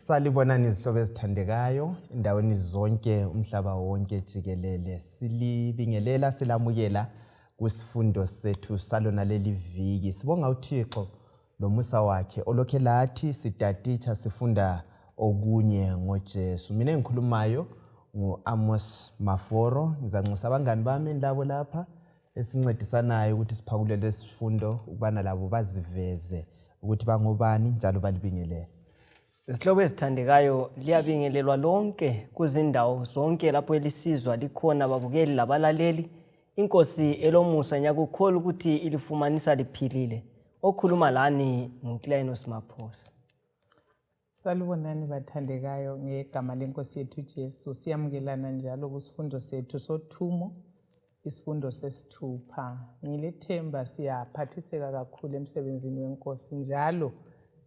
Salibonani izihlobo ezithandekayo indaweni zonke umhlaba wonke jikelele. Silibingelela silamukela kusifundo sethu salona leli viki. Sibonga uThixo lomusa wakhe olokhe lathi sitatitsha sifunda okunye ngoJesu. Mina engikhulumayo ngu-Amos Maforo. Ngizanxusa abangani bami labo lapha esincedisanayo ukuthi siphakulele isifundo ukubana labo baziveze ukuthi bangobani njalo balibingelele. Izihlobo ezithandekayo liyabingelelwa lonke kuzindawo zonke lapho elisizwa likhona babukeli labalaleli. Inkosi elomusa nyakukhulu ukuthi ilifumanisa liphilile. Okhuluma lani nguKlinus Maphosa. Salubonani bathandekayo ngegama lenkosi yethu Jesu. Siyamukelana njalo kusifundo sethu sothumo, isifundo sesithupha. Ngilethemba siyaphathiseka kakhulu emsebenzini wenkosi njalo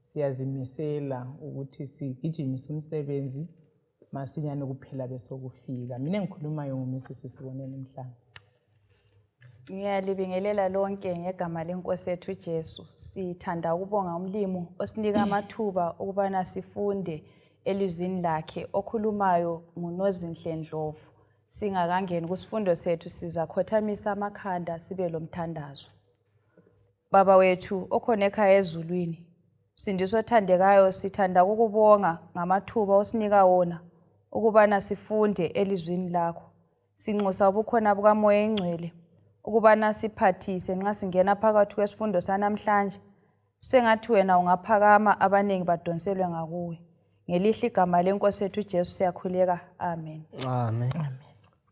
siyazimisela ukuthi sigijimise umsebenzi masinyane kuphela bese kufika. Mina ngikhulumayo nguMrs Sibonene Mhlanga. Ngiyalibingelela lonke ngegama lenkosi yethu Jesu. Sithanda ukubonga umlimo osinika amathuba ukubana sifunde elizwini lakhe. Okhulumayo nguNozinhle Ndlovu. Singakangeni kusifundo sethu sizakhothamisa amakhanda sibe lomthandazo. Baba wethu okhona ekhaya ezulwini, Sindiso othandekayo, sithanda ukubonga ngamathuba osinika wona ukubana sifunde elizwini lakho. Sinxusa ubukhona bukaMoya eNgcwele ukubana siphathise nxa singena phakathi kwesifundo sanamhlanje. Sengathi wena ungaphakama abanengi badonselwe ngakuwe. Ngelihle igama lenkosi yethu Jesu siyakhuleka. Amen. Amen.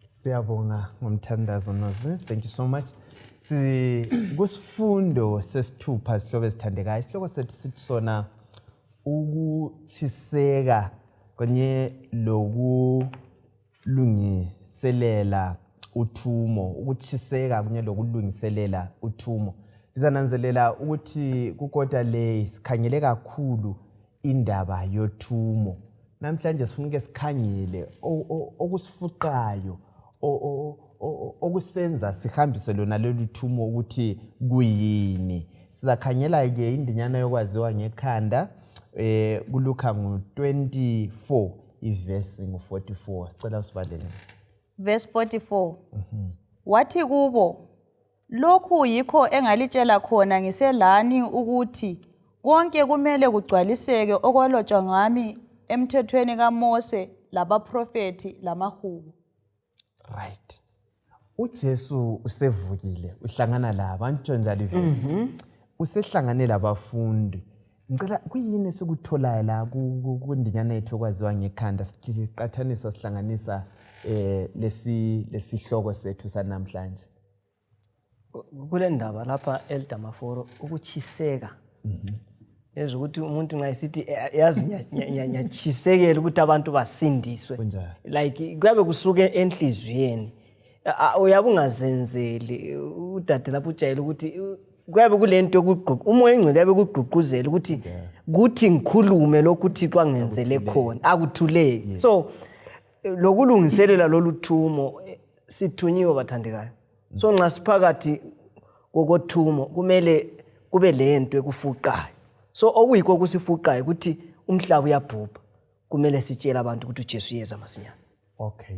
Siyabonga ngomthandazo Nozi. Thank you so much. Kusifundo sesithupha izihlobo ezithandekayo. Isihloko sethu sithi sona ukutshiseka kanye lokulungiselela uthumo. Ukutshiseka kanye lokulungiselela uthumo. Ngizananzelela ukuthi kukota le sikhangele kakhulu indaba yothumo. Namhlanje sifuna sikhangele okusifuqayo okusenza sihambise lona lolu thumo ukuthi kuyini. Sizakhangela ke indinyana yokwaziwa ngekhanda kuLuka ngu-24 iverse ngu-44. Sicela usibalele. Verse 44. Wathi kubo, lokhu yikho engalitshela khona ngiselani ukuthi konke kumele kugcwaliseke okwalotshwa ngami emthethweni kaMose labaprofeti lamahubo. Right. uJesu usevukile uhlangana labantu njalo ivesi. Usehlangane labafundi. Ngicela kuyini sikutholayo la kundinyana yethu okwaziwa ngekhanda siqathanisa sihlanganisa lesihloko sethu sanamhlanje. Kule ndaba lapha eldamaforo ukutshiseka. Ezwe ukuthi umuntu nxa esithi yazi nyatshisekela ukuthi abantu basindiswe. Like kuyabe kusuke enhlizweni. Uyabe ungazenzeli udade lapho ujayela ukuthi kuyabe kulento yokuqhuqa umoya engcwele yabe kugqugquzela ukuthi kuthi ngikhulume lokhu uThixo angenzele khona akuthuleki. So lokulungiselela lolu thumo sithunyiwe bathandekayo. So nxa siphakathi kokothumo kumele kube lento ekufuqayo. So okuyikho kusifuqayo ukuthi umhlaba uyabhubha kumele sitshela abantu ukuthi uJesu yeza masinyane. Okay.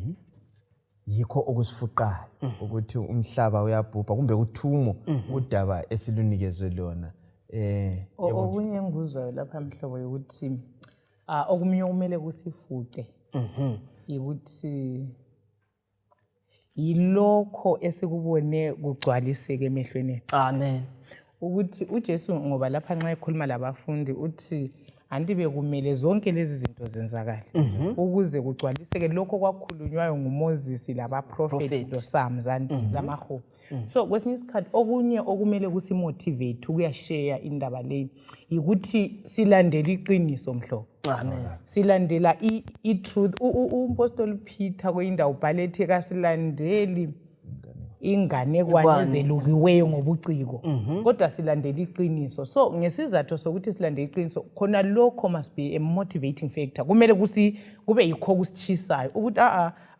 Yikho okusifuqayo ukuthi umhlaba uyabhubha kumbe uthumo udaba esilunikezwe lona. Okunye engikuzwayo lapha mhlobo ukuthi okumnye kumele kusifuqe. Ukuthi yilokho esikubone kugcwaliseke emehlweni ethu. Amen. Ukuthi uJesu ngoba lapha nxa ekhuluma labafundi uthi anti bekumele zonke lezi zinto zenzakale ukuze kugcwaliseke lokho kwakhulunywayo nguMoses labaprofeti loSams lamahubo. So kwesinye isikhathi okunye okumele kusimotivate ukuyashare indaba le ukuthi silandela iqiniso mhlobo. Amen. Silandela i-truth. Umpostoli Peter kwindawo ubhalethi kasilandeli inganekwane ezelukiweyo ngobuciko kodwa silandela iqiniso. So ngesizathu sokuthi silandela iqiniso khona lokho must be a motivating factor. Kumele kube yikho kusitshisayo ukuthi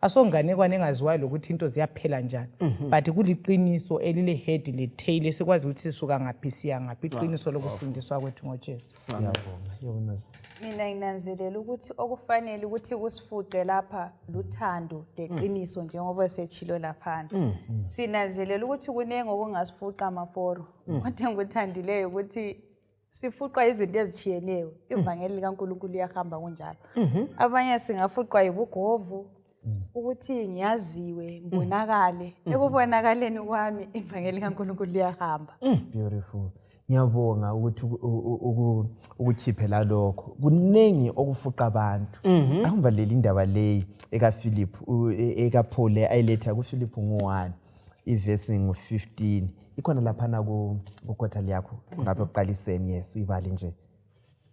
asonganekwane engaziwayo lokuthi into ziyaphela njani but kuliqiniso elile head le tail esikwazi ukuthi sisuka ngaphi siya ngaphi iqiniso lokusindiswa kwethu ngoJesu. Siyabonga. Yabona. Mina nginanzelela ukuthi okufanele ukuthi kusifuqe lapha luthando leqiniso njengoba sechilo laphana. Sinanzelela ukuthi kunenge okungasifuqa maforo. Kodwa ngikuthandileyo ukuthi sifuqwa izinto ezichiyeneyo. Ivangeli likaNkulunkulu liyahamba kunjalo. Abanye singafuqwa yibugovu ukuthi ngiyaziwe ngibonakale. Ekubonakaleni kwami ivangeli likaNkulunkulu liyahamba. Beautiful. Ngiyabonga ukuthi ukuthiphela lokho. Kunengi okufuqa abantu. Ahamba leli indaba leyi ekaPhilip ekaPaul ayiletha kuPhilip 1 iverse ngo15. Ikhona laphana kukhotha yakho ngabe uqaliseni yes uyibale nje.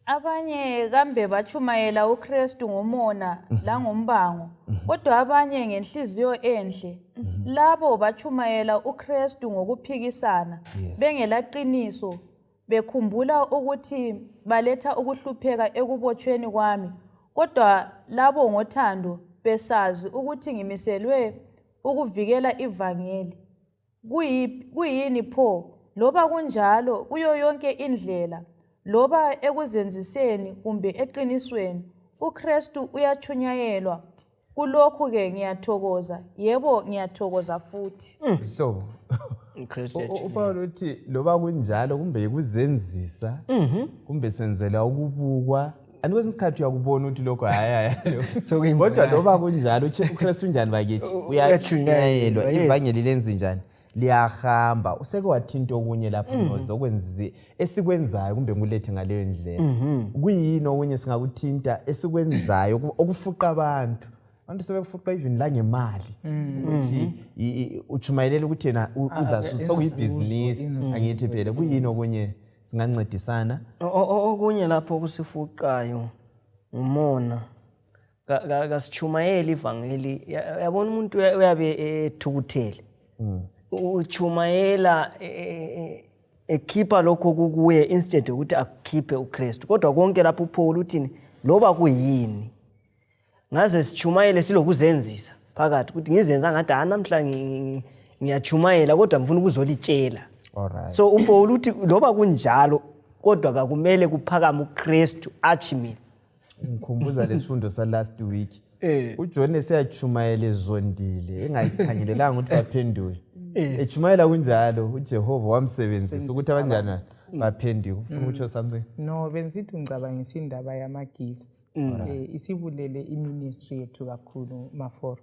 Abanye kambe bachumayela uKristu ngomona la ngombango kodwa abanye ngenhliziyo enhle labo bachumayela uKristu ngokuphikisana bengelaqiniso bekhumbula ukuthi baletha ukuhlupheka ekubotshweni kwami kodwa labo ngothando besazi ukuthi ngimiselwe ukuvikela ivangeli. Kuyini pho loba kunjalo kuyo yonke indlela loba ekuzenziseni kumbe eqinisweni uKristu uyachunyayelwa. Kulokhu ke ngiyathokoza, yebo ngiyathokoza futhi. Sihlobo. Upawulo uthi loba kunjalo kumbe ikuzenzisa kumbe senzela ukubukwa. Anikwesinye isikhathi uyakubona ukuthi lokho hayi kodwa loba kunjalo uKristu njani bakithi uyachunyayelwa ivangeli lenze njani liyahamba. Useke wathinta okunye lapho noze okwenze esikwenzayo kumbe ngulethe ngaleyo ndlela. Kuyini okunye singakuthinta esikwenzayo okufuqa abantu. Abantu sebefuqa even la ngemali ukuthi uchumayelela ukuthi yena uzasusa okuyibhizinisi angithi phela kuyini okunye singancedisana. Okunye lapho kusifuqayo umona kasichumayela ivangeli. Yabona umuntu uyabe ethukuthele uchumayela ekhipha lokho kukuye instead ukuthi akukhiphe uKristu. Kodwa konke lapho uPaul uthini loba kuyini ngaze sichumayele silokuzenzisa phakathi ukuthi ngizenza ngathi namhla ngiyachumayela kodwa ngifuna ukuzolitshela. Alright. So uPaul uthi loba kunjalo kodwa kakumele kuphakama uKristu achimile. Ngikhumbuza lesifundo sa last week. uJohn eseyachumayela ezondile engayikhangelelanga ukuthi baphenduke. Echumayela kunjalo uJehova wamsebenzisa ukuthi abanjani baphenduke. Ufuna ukutsho something? No, benzithi ngicabangisa indaba yama gifts. Isibulele iministry yethu kakhulu maforo.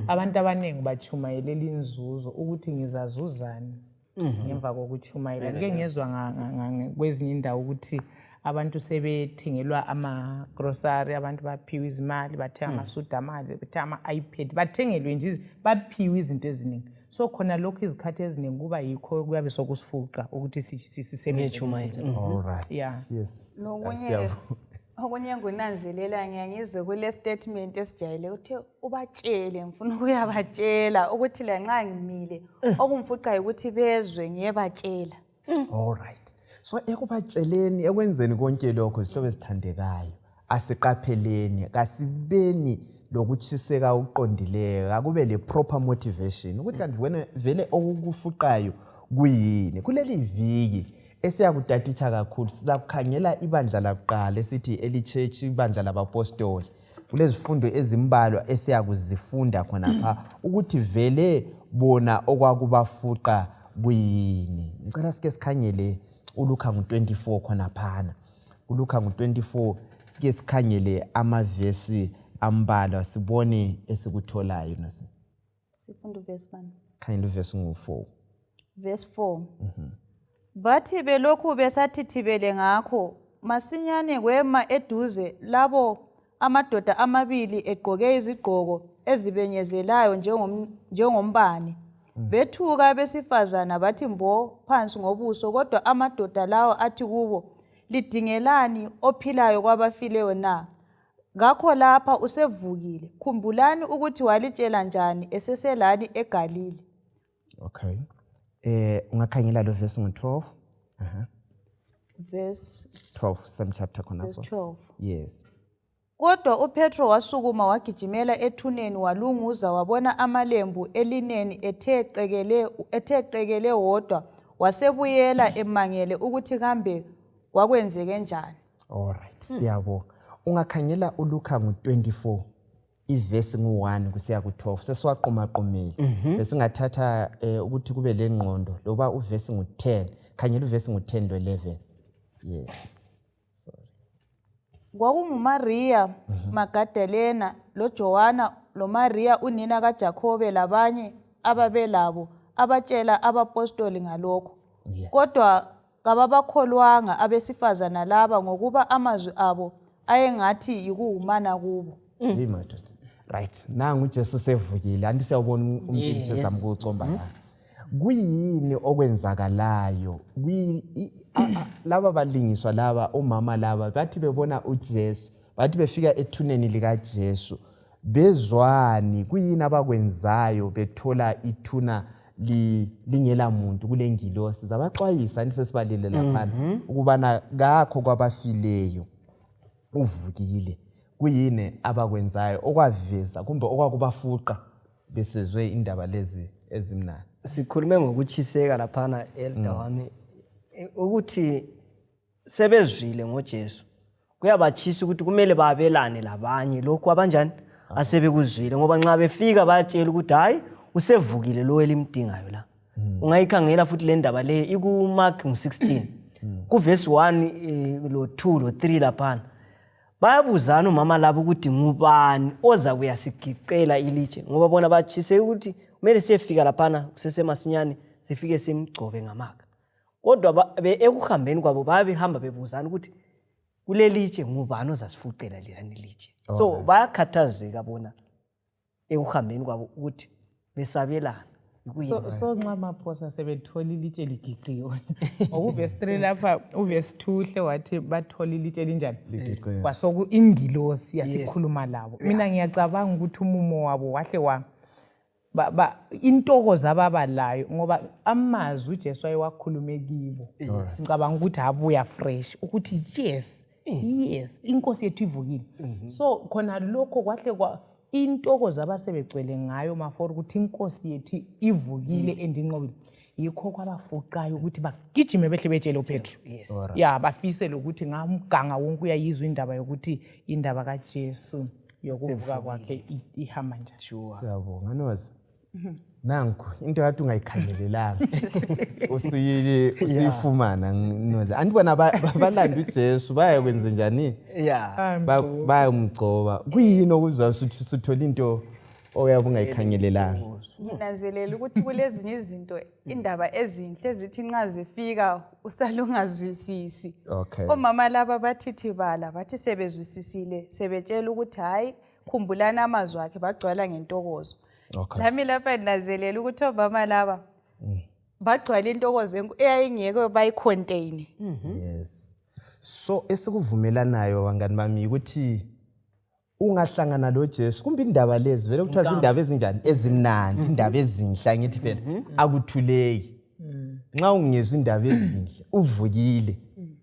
Abantu abaningi bachumayelela inzuzo ukuthi ngizazuzani ngemva kokuchumayela. Ngeke ngezwe kwezinye indawo ukuthi abantu sebethengelwa ama grocery, abantu baphiwa izimali, bathenga amasudu amali, bathenga ama-iPad, bathengelwe nje baphiwa izinto eziningi. So khona lokho izikhathi eziningi kuba yikho kuyabe sokusifuqa ukuthi sisebenze. Alright. Yeah. Yes. Okunye ngunanzelela ngiyangizwe kule statement esijayele uthi ubatshele ngifuna ukuyabatshela ukuthi la nxa ngimile okumfuqa ukuthi bezwe ngiyebatshela. Alright. So ekubatsheleni ekwenzeni konke lokho sihlobo esithandekayo asiqapheleni kasibeni lokuthiseka ukuqondileyo akube le proper motivation ukuthi kanti vele okukufuqayo kuyini. Kuleli viki esiyakutaticha kakhulu sizakukhangela ibandla lakuqala esithi eli church ibandla labapostoli. Kulezifundo ezimbalwa esiyakuzifunda khona pha ukuthi vele bona okwakubafuqa kuyini. Ngicela sike sikhangele uLuka 24 khona phana. uLuka 24 sike sikhangele amavesi ambalwa sibone esikutholayo nasi. Isifundo verse 1. Khangela verse 4. Verse 4. Bathi belokhu besathithibele ngakho masinyane kwema eduze labo amadoda amabili egqoke izigqoko ezibenyezelayo njengombane. Bethuka besifazana bathi mbo phansi ngobuso kodwa amadoda lawo athi kubo lidingelani ophilayo kwabafileyo na? Ngakho lapha usevukile. Khumbulani ukuthi walitshela njani eseselani eGalili. Okay. Ungakhangela lo verse 12. Verse 12 same chapter khona. Verse 12. Yes. Kodwa uPetro wasukuma wagijimela ethuneni walunguza wabona amalembu elineni ethe qekele wodwa wasebuyela emangele ukuthi kambe kwakwenzeke njani. Alright, siyabonga. Ungakhangela uLuka ngo-24 ivesi ngu-1 kusiya ku-12 sesiwaqumaqumile. Besingathatha ukuthi kube le ngqondo loba uvesi ngu-10, khangela uvesi ngu-10 lo-11. Yes. Sorry. KwakunguMaria Magadalena loJohana loMaria unina kaJakobe labanye ababelabo abatshela abapostoli ngalokho. Kodwa kababakholwanga abesifazana laba ngokuba amazwi abo ayengathi yikuhumana kubo. Right. Nangu uJesu sevukile. Anti siyabona umpikisho zami kucomba la. Kuyini okwenzakalayo? Laba balingiswa laba omama laba bathi bebona uJesu, bathi befika ethuneni lika Jesu. Bezwani kuyini abakwenzayo bethola ithuna lingela muntu kule ngilosi zabaxwayisa anti sesibalile lapha ukubana kakho kwabafileyo uvukile. Kuyini abakwenzayo okwaveza kumbe okwakubafuqa besezwe indaba lezi ezimnandi. Sikhulume ngokuthiseka laphana elder wami ukuthi sebezwile ngoJesu kuyabachisa ukuthi kumele babelane labanye lokho abanjani asebekuzwile ngoba nxa befika bayatshela ukuthi hayi usevukile lo elimdingayo la. Ungayikhangela futhi le ndaba le iku Mark 16 ku verse 1 lo 2 lo 3 laphana. Bayabuzana umama labo ukuthi ngubani oza kuyasigiqela ilitshe ngoba bona bachise ukuthi kumele siyefika laphana kusesemasinyane sifike simgcobe ngamaka. Kodwa ekuhambeni kwabo babehamba bebuzana ukuthi kulelitshe ngubani ozasifuqela lelani litshe. So bayakhathazeka bona ekuhambeni kwabo ukuthi besabelana. So nxa amaphosa sebethola ilitshe ligiqiwe. Ngokuvesi 3 lapha uvesi 2 hle wathi bathola ilitshe elinjani? Kwasoku ingilosi yasikhuluma labo. Mina ngiyacabanga ukuthi umumo wabo wahle intokozo ababalayo ngoba amazwi uJesu ayewakhulume kibo. Ngicabanga ukuthi abuya fresh ukuthi yes inkosi yethu ivukile. So khona lokho kwahle intokozo abasebegcwele ngayo maforo ukuthi inkosi yethu ivukile endinqobile. Yikho kwabafuqayo ukuthi bagijime behle betshele uPetro. Ya bafise lokuthi ngamganga wonke uyayizwa indaba yokuthi indaba kaJesu yokuvuka kwakhe ihamba njani. Siyabonga nozi. Nanku into yathi ungayikhangelelanga. Usuyifumana nozi. Andibona balanda uJesu bayakwenza njani? Bayamgcoba. Kuyini okuzwa sithola into oyabe ungayikhangelelanga? Nginanzelela ukuthi kulezinye izinto indaba ezinhle ezithi nxa zifika usalungazwisisi. Omama laba bathithibala bathi sebezwisisile sebetshela ukuthi hayi khumbulana amazwi akhe bagcwala ngentokozo. Lami lapha nginanzelela ukuthi omama laba bagcwala intokozo eyayingeke bayicontain. Yes. So esikuvumelanayo wangani bami ukuthi ungahlangana lo Jesu kumbe indaba lezi vele kuthiwa izindaba ezinjani ezimnandi indaba ezinhle ngithi phela akuthuleki. Nxa ungezwe indaba ezinhle uvukile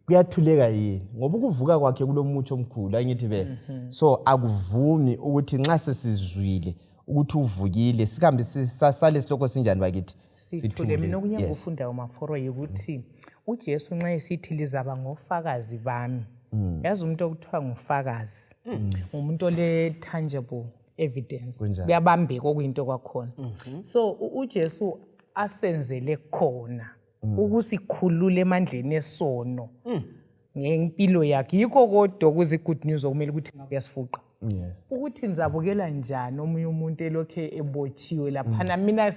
kuyathuleka yini ngoba ukuvuka kwakhe kulomutsho omkhulu angithi phela. So akuvumi ukuthi nxa sesizwile ukuthi uvukile sikambe sisale siloko sinjani bakithi sithule. Mina okunye ngikufundayo maforo ukuthi uJesu nxa esithi lizaba ngofakazi bami. Yazi umuntu okuthiwa ngufakazi umuntu ole tangible evidence kuyabambeka okuyinto kwakhona. So uJesu asenzele khona ukusikhulula emandleni esono ngempilo yakhe. Yikho kodwa kuze good news okumele ukuthi kuyasifuqa. Ukuthi nizabukela njani omunye umuntu elokhe ebotshiwe laphana. Mina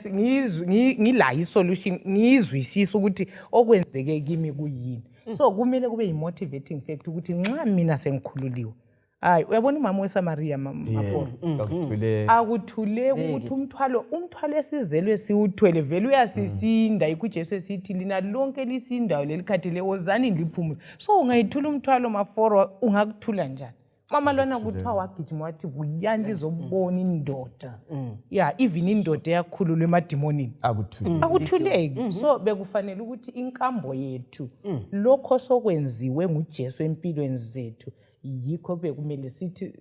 ngila isolution ngizwisisa ukuthi okwenzeke kimi kuyini. So kumele kube yimotivating factor ukuthi nxa mina sengikhululiwe. Hayi uyabona umama weSamaria maforo akuthule ukuthi umthwalo esizelwe siuthwele vele uyasisinda. Yikho uJesu esithi lina lonke lisindayo lelikhathele wozani liphumule. So ungayithula umthwalo maforo ungakuthula njani? Mama lona kuthiwa wagijima wathi buyani lizobona indoda. Even indoda eyakhululwa emadimonini akuthuleki. So bekufanele ukuthi inkambo yethu lokho sokwenziwe nguJesu empilweni zethu yikho bekumele sithi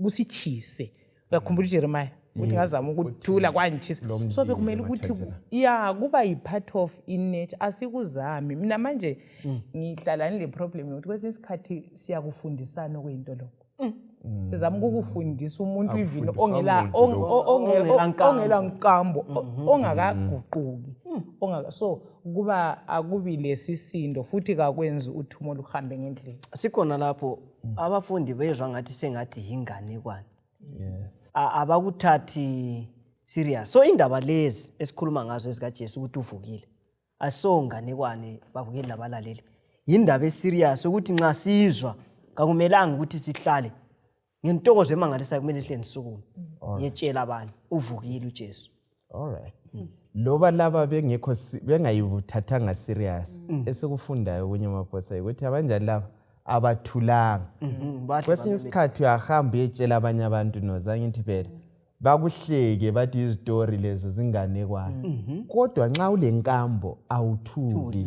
kusitshise. Uyakhumbula uJeremiah uthi ngazama ukuthula kwangitshisa. So bekumele ukuthi kuba yi-part of in-nature, asikuzami. Mina manje ngihlala nile problem yokuthi kwesinye isikhathi siyakufundisana okuyinto lokho. Sizama ukukufundisa umuntu even ongela nkambo, ongakaguquki. So kuba akubi lesisindo futhi kakwenzi uthumo luhambe ngendlela. Sikhona lapho abafundi bezwa ngathi sengathi inganekwane. Abakuthathi serious. So indaba lezi esikhuluma ngazo ezikaJesu ukuthi uvukile, asonganekwane bavukeli nabalaleli. Indaba eserious ukuthi nxa sizwa kakumelanga ukuthi sihlale ngentokozo emangalisayo, kumele hle nisukume ngiyetshela abantu uvukile uJesu. Alright. Loba laba bengekho bengayibuthathanga serious esikufundayo kunye maphosa ukuthi abanjani laba abathulanga. Kwesinye isikhathi uyahamba uyetshela abanye abantu nozange Ndebele bakuhleke bathi izitori lezo zinganekwane, kodwa nxa ulenkambo awuthuli.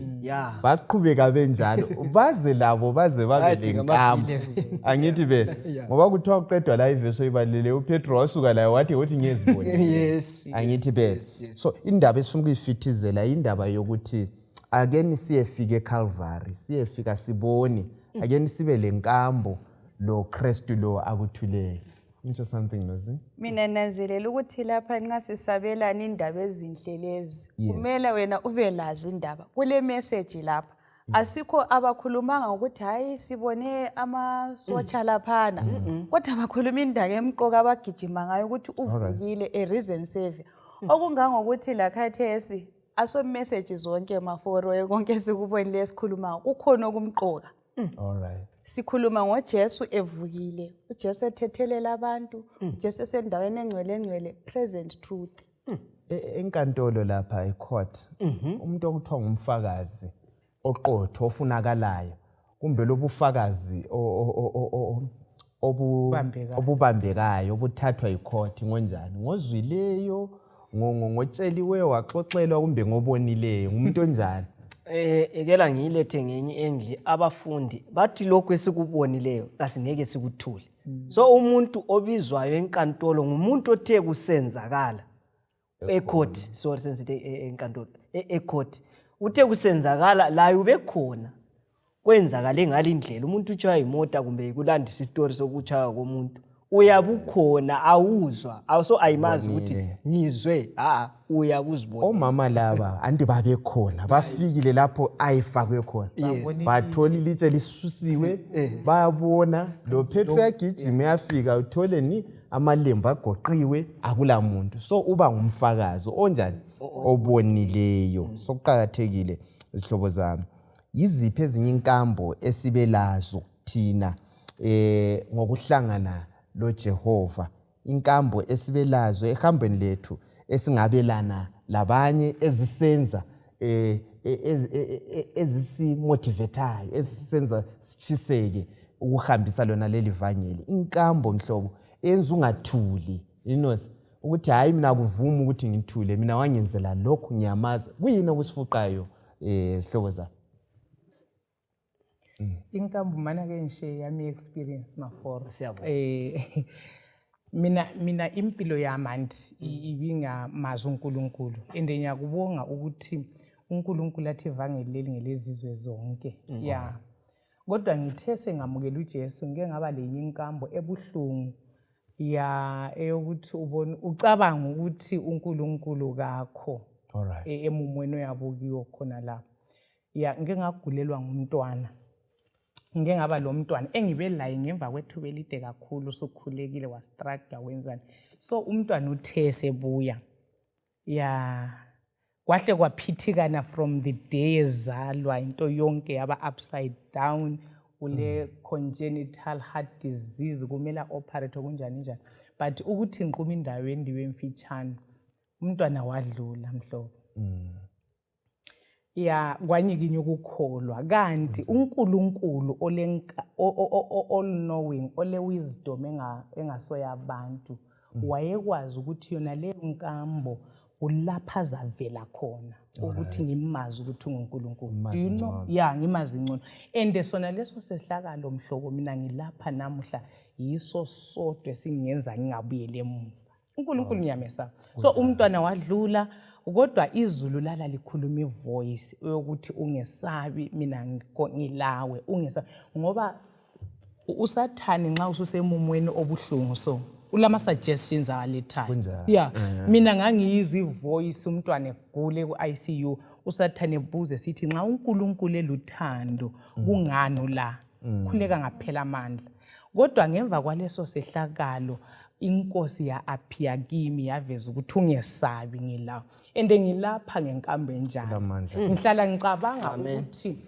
Baqhubeka benjalo baze labo baze babe lenkambo. Angithi be ngoba kuthiwa uqedwa la ivesi oyibalele uPetro wasuka layo wathi ngiyezibona. Yes. Angithi be. So indaba esifuna ukuyifithizela indaba yokuthi again siyefika eCalvary, siyefika sibone again sibe lenkambo lo Kristu lo akuthuleyo. Into something nozi. Mina nanzelela ukuthi lapha nxa sisabelana indaba ezinhle lezi kumele wena ube lazi indaba. Kule message lapha asikho abakhulumanga ukuthi hayi sibone amasotsha laphana, kodwa bakhuluma indaba emqoka abagijima ngayo ukuthi uvukile, a risen savior. Okungangokuthi la khathesi aso message zonke maforo konke sikubonile esikhuluma kukhona okumqoka. Alright. Sikhuluma ngoJesu evukile, uJesu ethethelela abantu, uJesu esendaweni engcwele present truth. Enkantolo lapha ecourt umuntu okuthiwa ngumfakazi oqotho ofunakalayo kumbe lobufakazi obubambekayo obuthathwa icourt ngonjani, ngozwileyo, ngotsheliweyo waxoxelwa kumbe ngobonileyo, ngumuntu onjani? Ekela ngiyilethe ngenye engle abafundi bathi lokho esikubonileyo asingeke sikuthule. So umuntu obizwayo enkantolo ngumuntu othe kusenzakala ecourt, sorry sensithi enkantolo ecourt uthe kusenzakala la ubekhona kwenzakale ngalindlela umuntu utshaya imota kumbe kulandisa istory sokuchaya komuntu uyabukhona awuzwa awuso ayimazi ukuthi ngizwe uyakuzibona. Omama laba anti babekhona bafikile lapho ayifakwe khona, bathola ilitshe lisusiwe, bayabona lo Petro yagijima yafika uthole ni amalembu agoqiwe akula muntu. So uba ngumfakazi onjani, obonileyo. Sokuqhakathekile izihlobo zami, yiziphi ezinye inkambo esibelazo thina ngokuhlangana lo Jehova, inkambo esibelazo ehambweni lethu esingabelana labanye ezisenza ezisimotivetayo, ezisenza sichiseke ukuhambisa lona leli vangeli. Inkambo mhlobo enza ungathuli, ukuthi hayi mina kuvuma ukuthi ngithule, mina wangenzela lokho ngiyamaza. Kuyini okusifuqayo izihlobo zami? Inkambo mana ke ngishe yami experience maforo. Mina impilo yamanti ibingamazi uNkulunkulu, ende ngiyakubonga ukuthi uNkulunkulu athi ivangeli leli ngelezizwe zonke. Kodwa ngithe sengamukela uJesu ngeke ngaba lenye inkambo ebuhlungu eyokuthi ubone ucabanga ukuthi uNkulunkulu kakho emumweni oyabukiyo khona la. Ngeke ngagulelwa ngumntwana, ngeke ngaba lo mntwana engibe laye ngemva kwethuba elide kakhulu, sokukhulekile wastruggle wenzani. So umntwana uthe sebuya kwahle kwaphithikana from the day ezalwa into yonke yaba upside down, ule congenital heart disease kumele operate kunjani, but ukuthi ngiqhuma indaweni ndiwe mfitshana umntwana wadlula mhlobo. Kwanyikinye ukukholwa kanti uNkulunkulu all knowing, ole wisdom engasoya abantu wayekwazi ukuthi yona le nkambo ulapha zavela khona ukuthi ngimazi ukuthi unguNkulunkulu. Do you know? Yeah, ngimazi ngcono. And sona leso sehlakalo mhlobo mina ngilapha namuhla yiso sodwa singenza ngingabuyele emuva. uNkulunkulu ngiyamesaba. So umntwana wadlula kodwa izulu lala likhuluma ivoice yokuthi ungesabi mina ngilawe ungesabi ngoba usathani nxa ususemumweni obuhlungu so ulama suggestions awalethayo. Yeah, mina ngangiyizwa ivoice umntwana egule ku-ICU usathane ebuze sithi nxa uNkulunkulu eluthando kungani la khuleka ngaphela amandla. Kodwa ngemva kwaleso sehlakalo inkosi ya-appear kimi yaveza ukuthi ungesabi ngilawo and ngilapha ngenkambo enjalo. Ngihlala ngicabanga ukuthi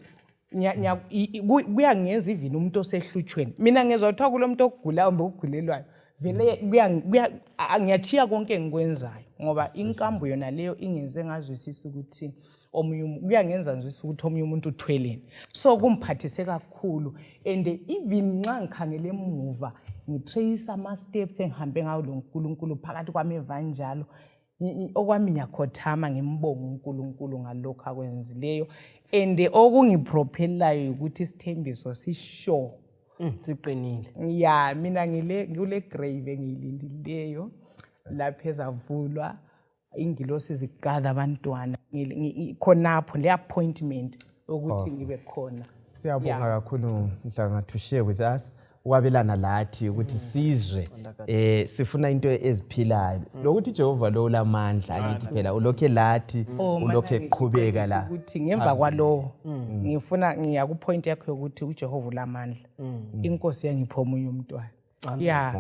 kuyangenza even umuntu osehlutshweni. Mina ngezwa kuthiwa kulo muntu ogulayo kumbe ogulelwayo vele ngiyachiya konke engikwenzayo ngoba inkambo yona leyo ingenze ngazwisisa ukuthi kuyangenza ngizwisisa ukuthi omunye umuntu uthweleni. So kumphathise kakhulu and even nxa ngikhangele emuva ngitrace ama-steps engihambe ngawo lo nkulunkulu phakathi kwami evanjalo okwami ngiyakhothama ngimbonga uNkulunkulu ngalokho akwenzileyo and okungipropelayo ukuthi isithembiso sisure siqinile. Ya mina ngile grave engiyilindeleyo lapho ezavulwa ingilosi zigather abantwana khonapho le appointment ukuthi ngibe khona. Siyabonga kakhulu Mhlanga to share with us ukwabelana lathi ukuthi sizwe sifuna into eziphilayo lokuthi Jehova lo ulamandla angithi phela ulokhe lathi ulokhe eqhubeka la ukuthi ngemva kwalo ngiya ku point yakho ukuthi uJehova ulamandla inkosi yangipha omunye umntwana. Yeah,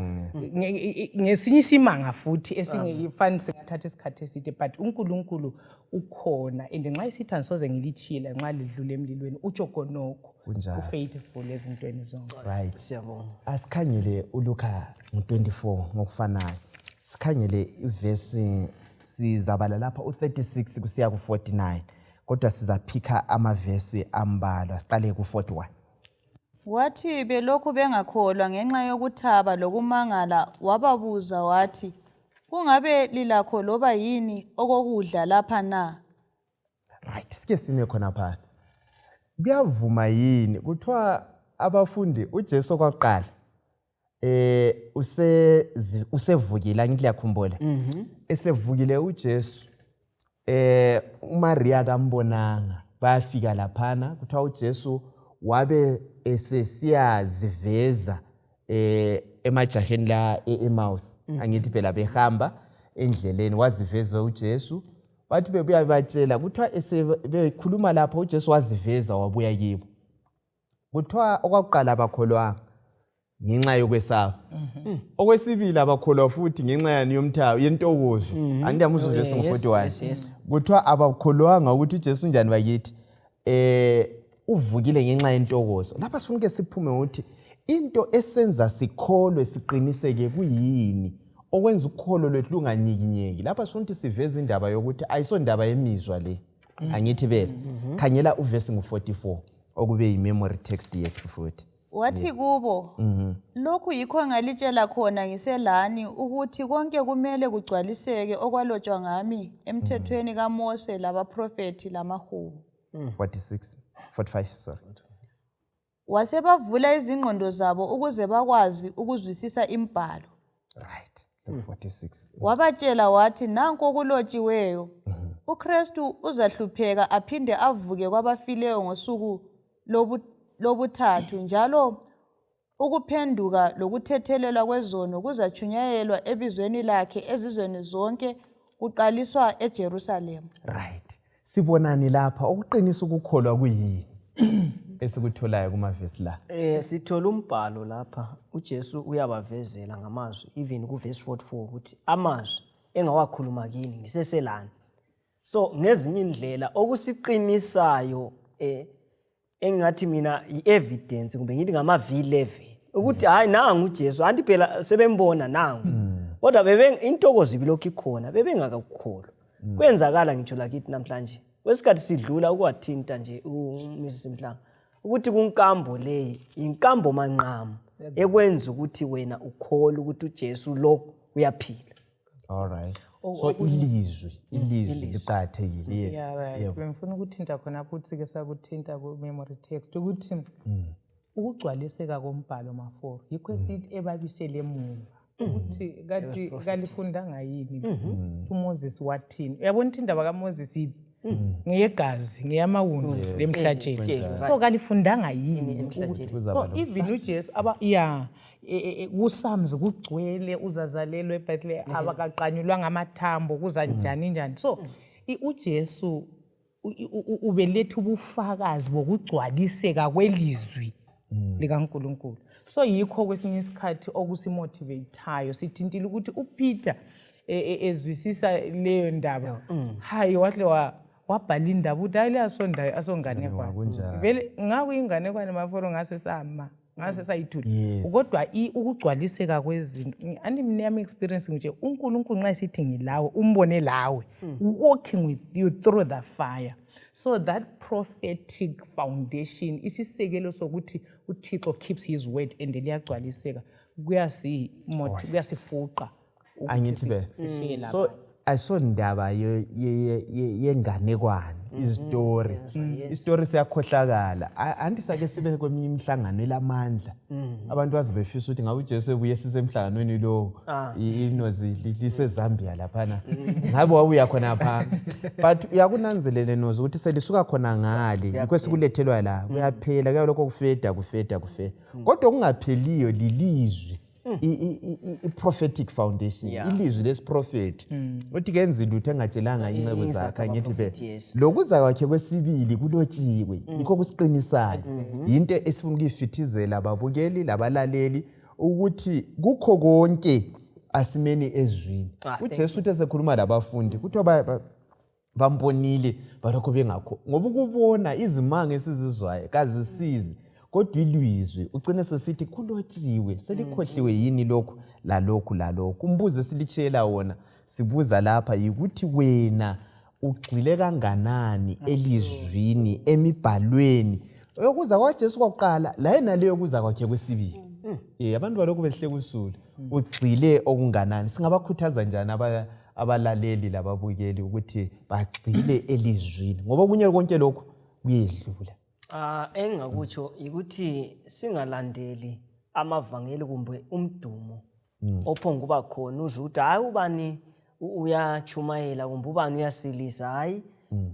ngesinye isimanga futhi esingefani singathatha isikhathi eside but uNkulunkulu ukhona and nxa isithi angisoze ngilichile nxa lidlule emlilweni uJogonoko ufaithful ezintweni zonke. Right. Siyabonga. Asikhangele uLuka 24 ngokufanayo. Sikhangele iverse sizabala lapha u36 kusiya ku49 kodwa sizaphika amaverse ambalwa siqale ku41. Wathi belokhu bengakholwa ngenxa yokuthaba lokumangala wababuza wathi kungabe lilakho loba yini okokudla lapha na? Right, sike sime khona pha. Kuyavuma yini kuthiwa abafundi uJesu kwaqala usevukile ngithi liyakhumbula esevukile uJesu uMaria kambonanga bayafika laphana kuthiwa uJesu wabe esesiyaziveza emajaheni la eMaus angithi phela behamba endleleni waziveza uJesu bathi bebuya batshela kuthiwa bekhuluma lapho uJesu waziveza wabuya kibo kuthiwa okwakuqala abakholwanga ngenxa yokwesaba okwesibili abakholwa futhi ngenxa yani yomthayo yentokozo andiyamuza uVerse 41 kuthiwa abakholwanga ukuthi uJesu njani bakithi uvukile ngenxa yentokozo. Lapha sifunike siphume ukuthi into esenza sikholwe siqiniseke kuyini okwenza ukholo lwethu lunganyikinyeki. Lapha sifuna ukuthi siveze indaba yokuthi ayisondaba yemizwa le angithi bela khangela uVerse 44 okube yimemory text yethu futhi. Wathi kubo lokhu yikho ngalitshela khona ngiselani ukuthi konke kumele kugcwaliseke okwalotshwa ngami emthethweni kaMose labaprofeti lamahubo. 45 sorry. Wasebavula izingqondo zabo ukuze bakwazi ukuzwisisa imbhalo. Right. 46. Wabatshela wathi nanko okulotshiweyo uKristu uzahlupheka aphinde avuke kwabafileyo ngosuku lobuthathu njalo ukuphenduka lokuthethelelwa kwezono kuzachunyayelwa ebizweni lakhe ezizweni zonke kuqaliswa eJerusalem. Right. Sibonani lapha okuqinisa ukukholwa kuyini esikutholayo kumavesi la. Sithola umbhalo lapha uJesu uyabavezela ngamazwi even kuverse 44 ukuthi amazwi engawakhuluma kini ngiseselani. So ngezinye indlela okusiqinisayo engathi mina i-evidence kumbe ngithi ngama-V11 ukuthi hayi nangu uJesu anti phela sebembona nangu kodwa intokozo ibilokhu ikhona bebengakakholwa. Kwenzakala ngitsho lakithi namhlanje kwesikhathi sidlula ukwathinta nje uMrs Mhlanga ukuthi kunkambo le inkambo manqamu ekwenza ukuthi wena ukholwe ukuthi uJesu lo uyaphila. All right. So ilizwi liqathekile. Yes. Yeah, right. Bengifuna ukuthinta khona futhi ke sakuthinta ku memory text ukuthi ukugcwaliseka kombhalo maforo yikho esithi ebabisele emuva ukuthi kathi kalifundanga yini uMoses wathini. Uyabona ukuthi indaba kaMoses ngeyegazi ngeyamawundo lemhlatshelo. So kalifundanga yini. So even uJesu kuSams kugcwele uzazalelwe eBethlehem abakaqanyulwa ngamathambo kuza njani. So uJesu ubeletha ubufakazi bokugcwaliseka kwelizwi likaNkulunkulu. So yikho kwesinye isikhathi okusimotivateayo sithintile ukuthi uPeter ezwisisa leyo ndaba hayi wahle wabhala indaba ukuthi hayi asondayo asonganekwane. Vele ngakuyinganekwane maforo ngase sayithula. Kodwa ukugcwaliseka kwezinto andimnyama experience nje uNkulunkulu nxa sithi ngilawe umbone lawe walking with you through the fire. So that prophetic foundation isisekelo sokuthi uThixo keeps his word and liyagcwaliseka kuyasifuqa angithi be. So ayisondaba yenganekwane isitori siyakhohlakala andisake sibe kweminye imihlangano elamandla abantu baze befisa ukuthi ngabe uJesu ebuye sisemhlanganweni lo inozi liseZambia laphana ngabe wabuya khona pha but uyakunanzelele nozi ukuthi selisuka khona ngale yikho sikulethelwa la kuyaphela kuyalokho kufeda kodwa kungapheliyo lilizwi prophetic foundation ilizwi lesiprofeti uthi kenza lutho engatshelanga incebo zakhe ngithi be lokuza kwakhe kwesibili kulotshiwe yikho kusiqinisayo into esifuna ukuyifithizela ababukeli labalaleli ukuthi kukho konke asimeni ezwini. uJesu uthe sekhuluma labafundi kuthiwa bambonile balokho bengakho ngoba ukubona izimanga esizizwayo kazisizi kodwa ilizwi ugcine sesithi kulotshiwe selikhohliwe yini lokhu lalokhu umbuzo silitshela wona sibuza lapha yikuthi wena ugxile kanganani elizwini emibhalweni yokuza kwaJesu kwakuqala la enaleyo kuza kwakhe kwesibili. Abantu balokhu behle kusulu ugxile okunganani singabakhuthaza njani abalaleli lababukeli ukuthi bagxile elizwini ngoba kunye konke lokho kuyedlula. Engakutsho ukuthi singalandeli amavangeli kumbe umdumo ophonga kuba khona uzwe ukuthi hayi ubani uyachumayela kumbe ubani uyasilisa hayi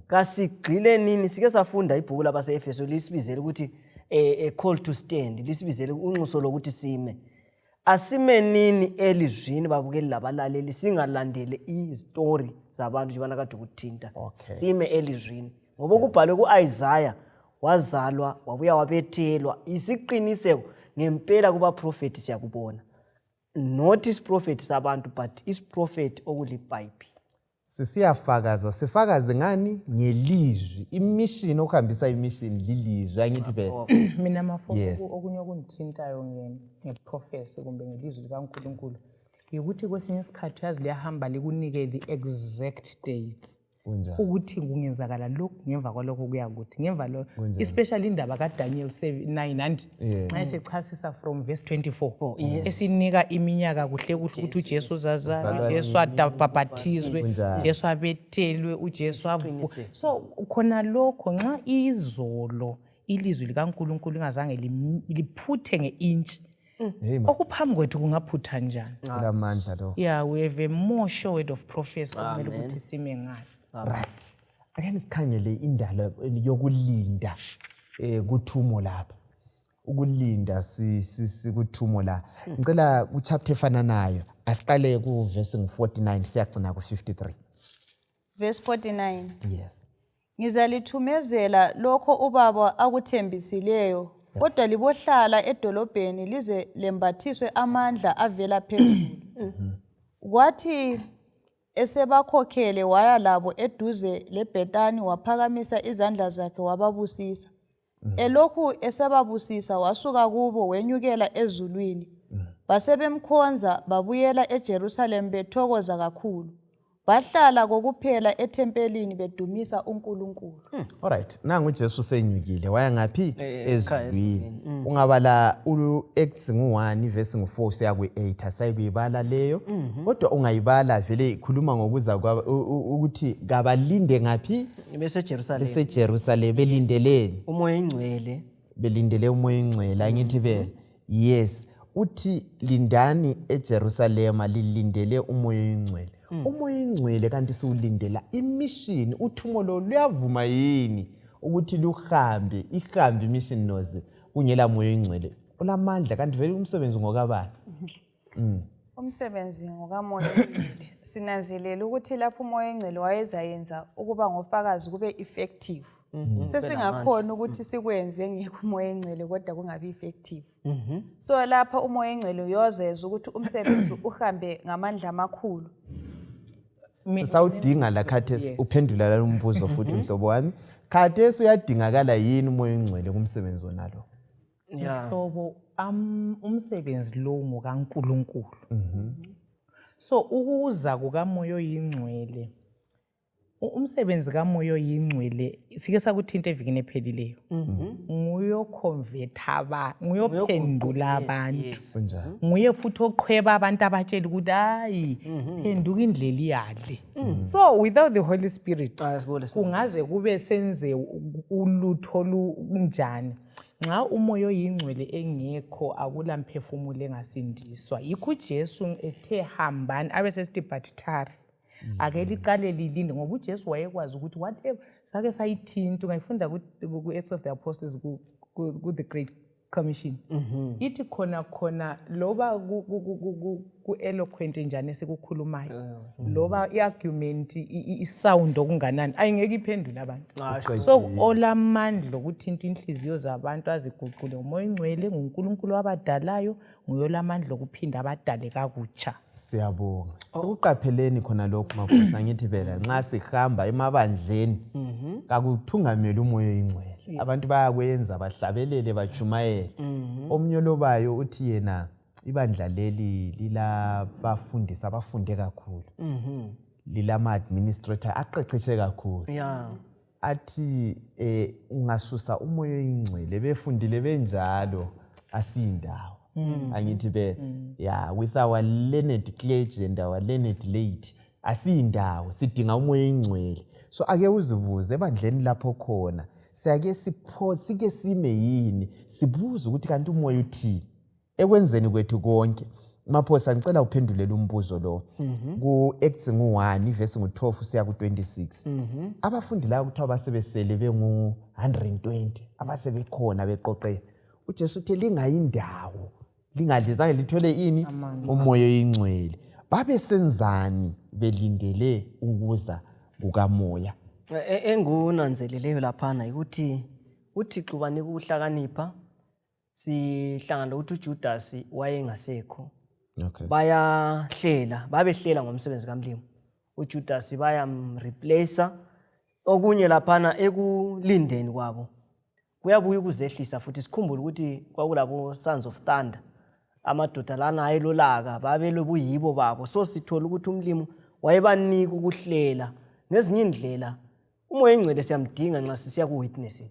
kasigxile nini sike safunda ibhuku labase Efeso lisibizela ukuthi a call to stand lisibizela unxuso lokuthi sime asime nini elizwini babukeli labalaleli singalandele istory zabantu nje banakade ukuthinta sime elizwini ngoba kubhalwe kuIsaiah wazalwa wabuya wabethelwa isiqiniseko ngempela kuba prophet siyakubona not is prophet sabantu but is prophet okuliBhayibheli. Sifakaze ngani ngelizwi imission okuhambisa imission lilizwi angithi be mina mafoko okunye okungithintayo ngeprophecy kumbe ngelizwi likaNkulunkulu ukuthi kwesinye isikhathi yazi liyahamba likunike the exact dates ukuthi kungenzakala lokhu ngemva kwalokho kuyakuthi ngemva lo especially indaba kaDaniel 7:9 and nxa sechasisa from verse 24 esinika iminyaka kuhle ukuthi uJesu uzaza Jesu adabhaphizwe Jesu abethelwe uJesu avu so khona lokho nxa izolo ilizwi likaNkulunkulu ingazange liphuthe ngeinch okuphambi kwethu kungaphutha njani lamandla lo. We have a more sure word of prophecy kumele ukuthi sime ngayo. Right. Ake sikhangele indaba yokulinda kuthumo lapha. Ukulinda sikuthumo la. Ngicela ku chapter efananayo. Asiqale ku verse 49 siyagcina ku 53. Verse 49. Yes. Ngizalithumezela lokho ubaba akuthembisileyo kodwa libohlala edolobheni lize lembathiswe amandla avela phezulu. Kwathi esebakhokhele waya labo eduze leBhetani waphakamisa izandla zakhe wababusisa. Elokhu esebabusisa wasuka kubo wenyukela ezulwini. Basebemkhonza babuyela eJerusalem bethokoza kakhulu. bahlala kokuphela ethempelini bedumisa uNkulunkulu. Alright, nangu uJesu senyukile waya ngaphi ezulwini. Ungabala uActs 1 verse 4 siya ku8 asayibala leyo. Kodwa ungayibala vele ikhuluma ngokuza ukuthi kabalinde ngaphi bese Jerusalem. Bese Jerusalem belindeleni. Umoya ingcwele. Belindele umoya ingcwele angithi be. Yes, uthi lindani eJerusalem lilindele umoya ingcwele. Umoya ingcwele kanti siwulindela imission uthumo lo luyavuma yini ukuthi luhambe imission noze kungela moya ingcwele olamandla kanti vele umsebenzi ngokabani Umsebenzi ngokamoya ingcwele sinanzelela ukuthi lapho umoya ingcwele wayezayenza ukuba ngofakazi kube effective. Sesingakhona ukuthi sikwenze ngeke umoya ingcwele kodwa kungabi effective. So lapha umoya ingcwele uyozeza ukuthi umsebenzi uhambe ngamandla amakhulu. Sisawudinga la khathesi uphendula la umbuzo futhi mhlobo wami. Khathesi uyadingakala yini umoya ingcwele kumsebenzi onalo? Mhlobo umsebenzi lo ngokaNkulunkulu. So ukuza kukamoya oyingcwele umsebenzi kamoya oyingcwele sike sakuthinta evikini ephelileyo. Nguyoconverta nguyophendula abantu. Nguye futhi oqhweba abantu abatshela ukuthi hayi phenduka indlela iyale. So without the Holy Spirit kungaze kube senze ulutho lunjani. Nxa umoya oyingcwele engekho akula mphefumulo engasindiswa. Yikho uJesu ethe hambani abesesithi but tarry. Ake liqale lilinde ngoba uJesu wayekwazi ukuthi whatever sake sayithinta ungayifunda ku Acts of the Apostles ku the Great Commission. Ithi khona loba ku eloquent njani esikukhulumayo loba iargument isound okunganani ayingeke iphendule abantu. So olamandla ukuthinta inhliziyo zabantu aziguqule umoya ingcwele nguNkulunkulu abadalayo nguyolamandla ukuphinda abadale kakutsha. Siyabonga. Sikuqapheleni khona lokho mafundisi angithi phela nxa sihamba emabandleni kakuthungamela umoya ingcwele. Abantu bayakwenza bahlabelele bachumayele. Omnyolobayo uthi yena ibandla leli lilabafundisi abafunde kakhulu. Lilama administrator aqeqeshe kakhulu. Athi ungasusa umoya ingcwele befundile benjalo asindawo. Angithi be with our learned clergy and our learned laity asindawo sidinga umoya ingcwele. So ake uzibuze ebandleni lapho khona siyake sike sime yini sibuza ukuthi kanti umoya uthini ekwenzeni kwethu konke. Maphosa ngicela uphendulele umbuzo lo ku Acts 1 verse 12 siya ku 26. Abafundi la kuthiwa basebesele bengu 120 abasebekhona beqoqe. uJesu uthe lingayindawo lingalizange lithole ini umoya oyingcwele. Babe senzani belindele ukuza kukamoya? Engunanzeleleyo laphana ukuthi uThixo banika ukuhlakanipha sihlangana ukuthi uJudas wayengasekho. Babehlela ngomsebenzi kaMlimo. uJudas bayamreplace okunye laphana ekulindeni kwabo. Kuyabuya ukuzehlisa futhi sikhumbule ukuthi kwakulabo sons of thunder amadoda lana ayelolaka babelobuyibo babo. So sithola ukuthi uMlimo wayebanika ukuhlela nezinye indlela. Umoya ingcwele siyamdinga nxa sisiya ku witness.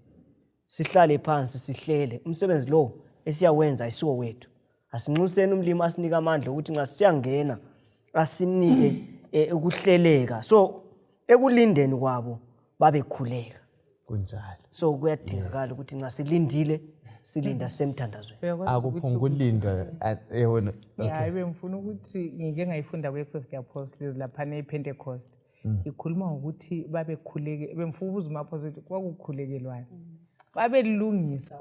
Sihlale phansi sihlele umsebenzi lo esiyawenza ayisiwo wethu. Asinxuseni uMlimo asinika amandla ukuthi nxa siyangena asinike ukuhleleka. So ekulindeni kwabo babekhuleka kunjalo. So kuyadingakala ukuthi nxa silindile silinda semthandazweni. Akuphungulindwa ehona. Yeah, bengifuna ukuthi ngike ngayifunda ku Acts of the Apostles lapha nePentecost. Ikhuluma ukuthi babekhuleke bemfuna ukubuza uMaphosa ukuthi kwakukhulekelwana. Babelungisa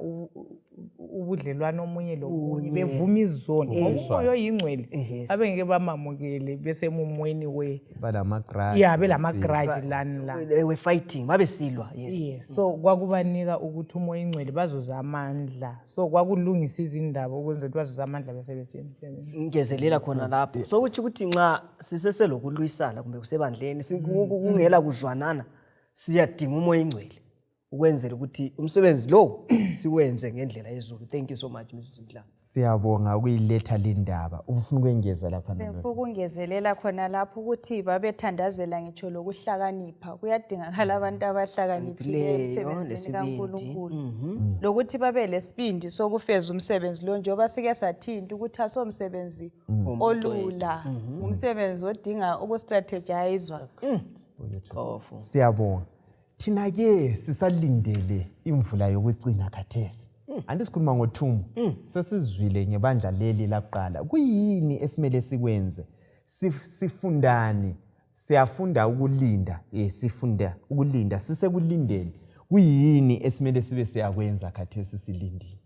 ubudlelwano omunye lomunye bevuma izono ngomoya oyingcwele abengeke bamamukele bese mumweni balama grudge. Yeah, belama grudge la. They were fighting babesilwa. Yes. So kwakubanika ukuthi umoya ingcwele bazoza amandla. So kwakulungisa izindaba ukwenza ukuthi bazoza amandla bese besemsebenzi. Ngezelela khona lapho. So ukuthi nxa siseselokulwisana kumbe kusebandleni kungela kuzwanana siyadinga umoya ingcwele. ukwenzela ukuthi umsebenzi lo siwenze ngendlela yezulu. Thank you so much Mrs. Mhlanga. Siyabonga ukuyiletha lendaba. Ufuna ukwengeza lapha Bengifuna ukungezelela khona lapho ukuthi babethandazela ngitsho lokuhlakanipha. Kuyadingakala abantu abahlakaniphileyo emsebenzini kaNkulunkulu. Lokuthi babe lesibindi sokufeza umsebenzi lo njengoba sike sathinta ukuthi asomsebenzi olula. Umsebenzi odinga ukustrategizwa. Siyabonga. Thina ke sisalindele imvula yokucina khathesi. Andisikhuluma ngothumo. Sesizwile ngebandla leli laqala. Kuyini esimele sikwenze? Sifundani? Siyafunda ukulinda. Sifunda ukulinda. Sisekulindeni. Kuyini esimele sibe siyakwenza khathesi silindile?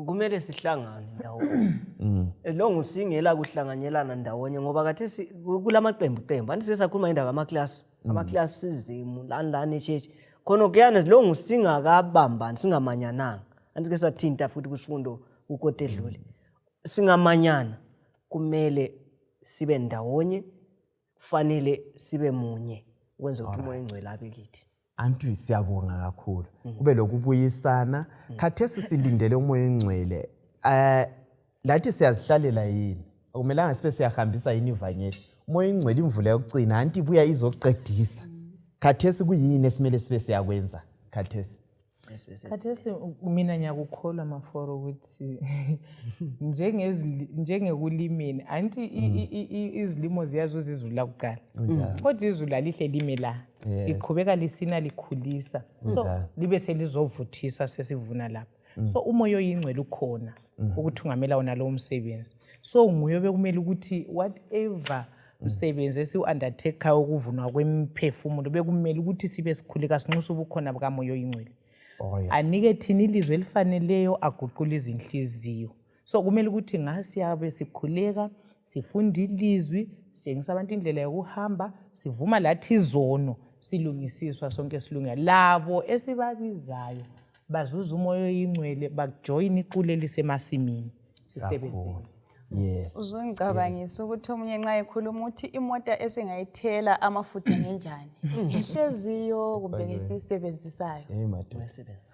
Kumele sihlangane ndawonye. Longu singela kuhlanganyelana ndawonye ngoba khathesi kulamaqembu. Anti sesakhuluma indaba ama-class sizimu lani church. Khona kuyana longu singakabambani singamanyananga. Anti sathinta futhi kusifundo ukode edlule. Singamanyana kumele sibe ndawonye, kufanele sibe munye ukwenza ukuthi umoya engcwele abe kithi. Antu siyabonga kakhulu. Kube lokubuyisana. Khathesi silindele umoya engcwele. Lathi siyazihlalela yini? Akumelanga sibe siyahambisa yini ivangeli. Umoya engcwele imvula yokucina anti ibuya izoqedisa. Khathesi kuyini esimele sibe siyakwenza khathesi? Khathesi mina ngiyakukholwa maforo ukuthi njengekulimeni anti izilimo ziyazuza izulu lakuqala. Kodwa izulu alihle lime la. Liqhubeka lisina likhulisa. So libe selizovuthisa sesivuna lapha. So umoya oyingcwele ukhona ukuthi ungamela wona lo umsebenzi. So nguye bekumele ukuthi whatever umsebenzi esiu-undertake ukuvunwa kwemiphefumulo bekumele ukuthi sibe sikhuleka sinxusa ubukhona bukamoya oyingcwele. Anike thina ilizwe elifaneleyo aguqula izinhliziyo. So kumele ukuthi ngasiyabe sikhuleka, sifunda ilizwi, sitshengisa abantu indlela yokuhamba, sivuma lathi izono, silungisiswa sonke silunga. Labo esibabizayo bazuza umoya oyingcwele bajoyina iqule lisemasimini sisebenzeni. Yes. Uzongicabangisa ukuthi omunye nxa ekhuluma ukuthi imota esingayithela amafutha ngenjani. Ehleziyo kumbe ngesisebenzisayo.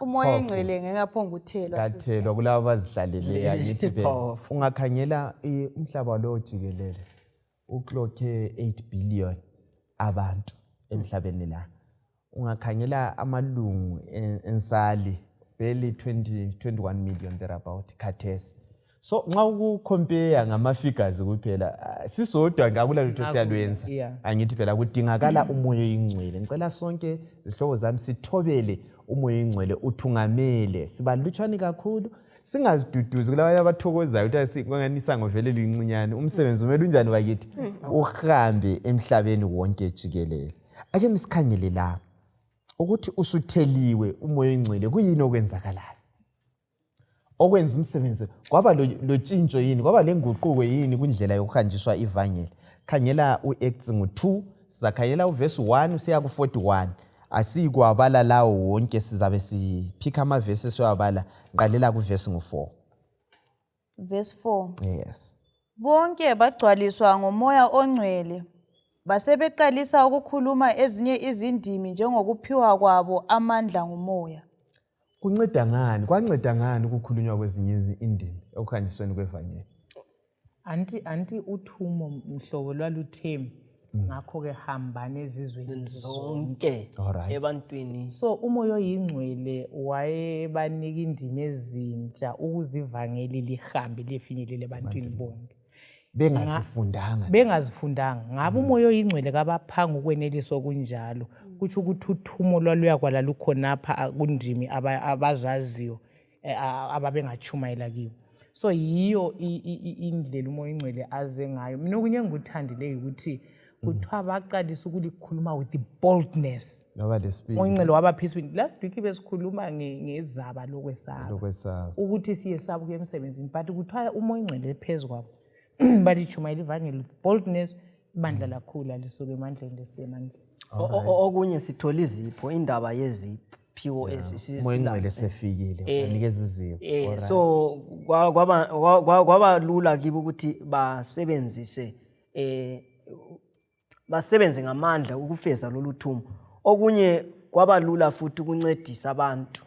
Umoya engcwele ngekaphonga uthelwa. Kathelwa kulabo abazihlalele yakithi phela. Ungakhangela umhlaba lo jikelele. Uklokhe 8 billion abantu emhlabeni la. Ungakhangela amalungu ensali barely 21 million thereabout khathesi. So nxa ukucompare ngama-figures kuphela sisodwa ngakula lutho siyalwenza. Angithi phela kudingakala umoya oyingcwele. Ngicela sonke izihlobo zami sithobele umoya oyingcwele uthungamele. Sibalutshwane kakhulu. Singaziduduzi kulabo abathokozayo ukuthi ngani vele lincinyane. Umsebenzi umele unjani bakithi? Uhambe emhlabeni wonke jikelele. Ake nisikhangele la ukuthi usutheliwe umoya oyingcwele kuyini okwenzakalayo? Okwenza umsebenzi kwaba lo tshintsho yini kwaba lenguquko yini kwindlela yokuhanjiswa ivangeli? Khangela uActs 2 sizakhangela uverse 1 usiya ku41. Asikwabala lawo wonke sizabe siphika ama verses siwabala qalela kuverse 4. Verse 4. Yes. Bonke bagcwaliswa ngomoya ongcwele basebeqalisa ukukhuluma ezinye izindimi njengokuphiwa kwabo amandla ngomoya. Kunceda ngani? Kwanceda ngani ukukhulunywa kwezinye indimi okuhanjisweni kwevangeli? Anti uthumo mhlobo lwaluthemi ngakho ke hamba nezizweni zonke ebantwini. So umoya oyingcwele wayebanika indimi ezintsha ukuzivangeli lihambe lifinyelele ebantwini bonke. Bengazifundanga. Ngabe umoya oyingcwele kabaphanga ukwenelisa okunjalo. Kuthi ukuthi uthumo lwaluyakwala lukhonapha kundimi abazaziyo ababengachumayela kibo. So yiyo indlela umoya oyingcwele aze ngayo. Mina okunye engikuthandileyo ukuthi kuthiwa baqalisa ukulikhuluma with the boldness. Ngoba lesibili. Oyingcwele wabaphisa. Last week besikhuluma ngezaba lokwesaba. Ukuthi siyesaba kuye emsebenzini but kuthiwa umoya oyingcwele phezulu kwabo. Balichumayela ivangeli boldness ibandla lakhula lisuke emandleni lesemandleni. Okunye sithola izipho indaba yeziphiwo umoya oyingcwele sefikile anikeza izipho. So kwaba lula kibo ukuthi basebenze ngamandla ukufeza lolu thumo. Okunye kwabalula futhi ukuncedisa abantu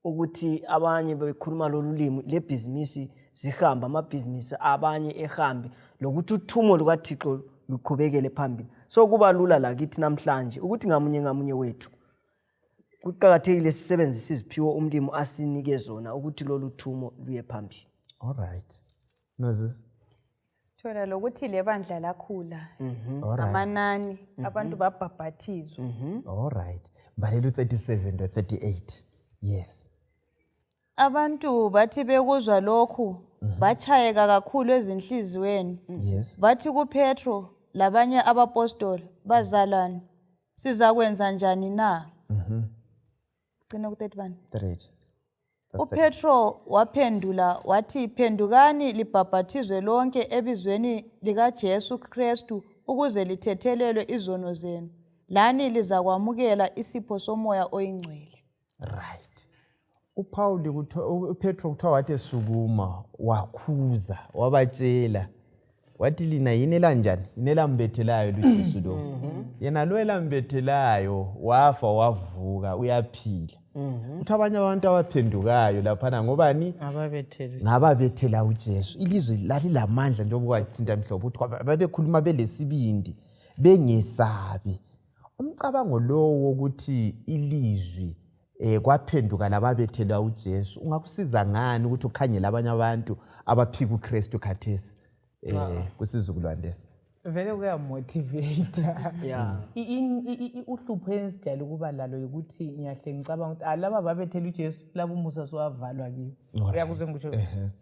ukuthi abanye bekhuluma lolu limi lebhizinisi zihamba amabhizinisi abanye ehambe lokuthi uthumo lukaThixo luqhubekele phambili. So kuba lula la kithi namhlanje ukuthi ngamunye wethu kuqhakathekile sisebenzise iziphiwo umlimi asinike zona ukuthi lolu thumo luye phambili. All right. Nozi. Sithola lokuthi lebandla lakhula. All right. Amanani abantu babhabhathizwa. All right. Mbalelo 37 to 38. Yes. Abantu bathi bekuzwa lokhu bachayeka kakhulu ezinhliziyweni. Yes. Bathi kuPetro labanye abapostoli, bazalwane, sizakwenza njani na? Gcina ku31. 30. uPetro waphendula wathi, phendukani libhabhathizwe lonke ebizweni likaJesu Kristu ukuze lithethelelwe izono zenu, lani lizakwamukela isipho somoya oyingcwele. Right. uPetro kuthiwa wathi esukuma wakhuza wabatshela wathi lina yini elanjani yini elambethelayo luJesu lo. Yena lo elambethelayo wafa wavuka uyaphila. Uthi abanye abantu abaphendukayo laphana ngobani? Ngababethela uJesu. Ilizwe lalilamandla njengoba kwathinta mhlobo uthi babekhuluma belesibindi bengesabi. Umcabango lowo ukuthi ilizwi kwaphenduka lababethela uJesu ungakusiza ngani ukuthi ukhanyele abanye abantu abaphika uKristu khathesi kusizukulwane lesi? Vele kuyamotivate. Yeah. Uhlupho esijayele ukuba lalo ukuthi ngiyahle ngicabanga ukuthi laba babethela uJesu laba umusa sowavalwa kibo. Uyakuzwe ngisho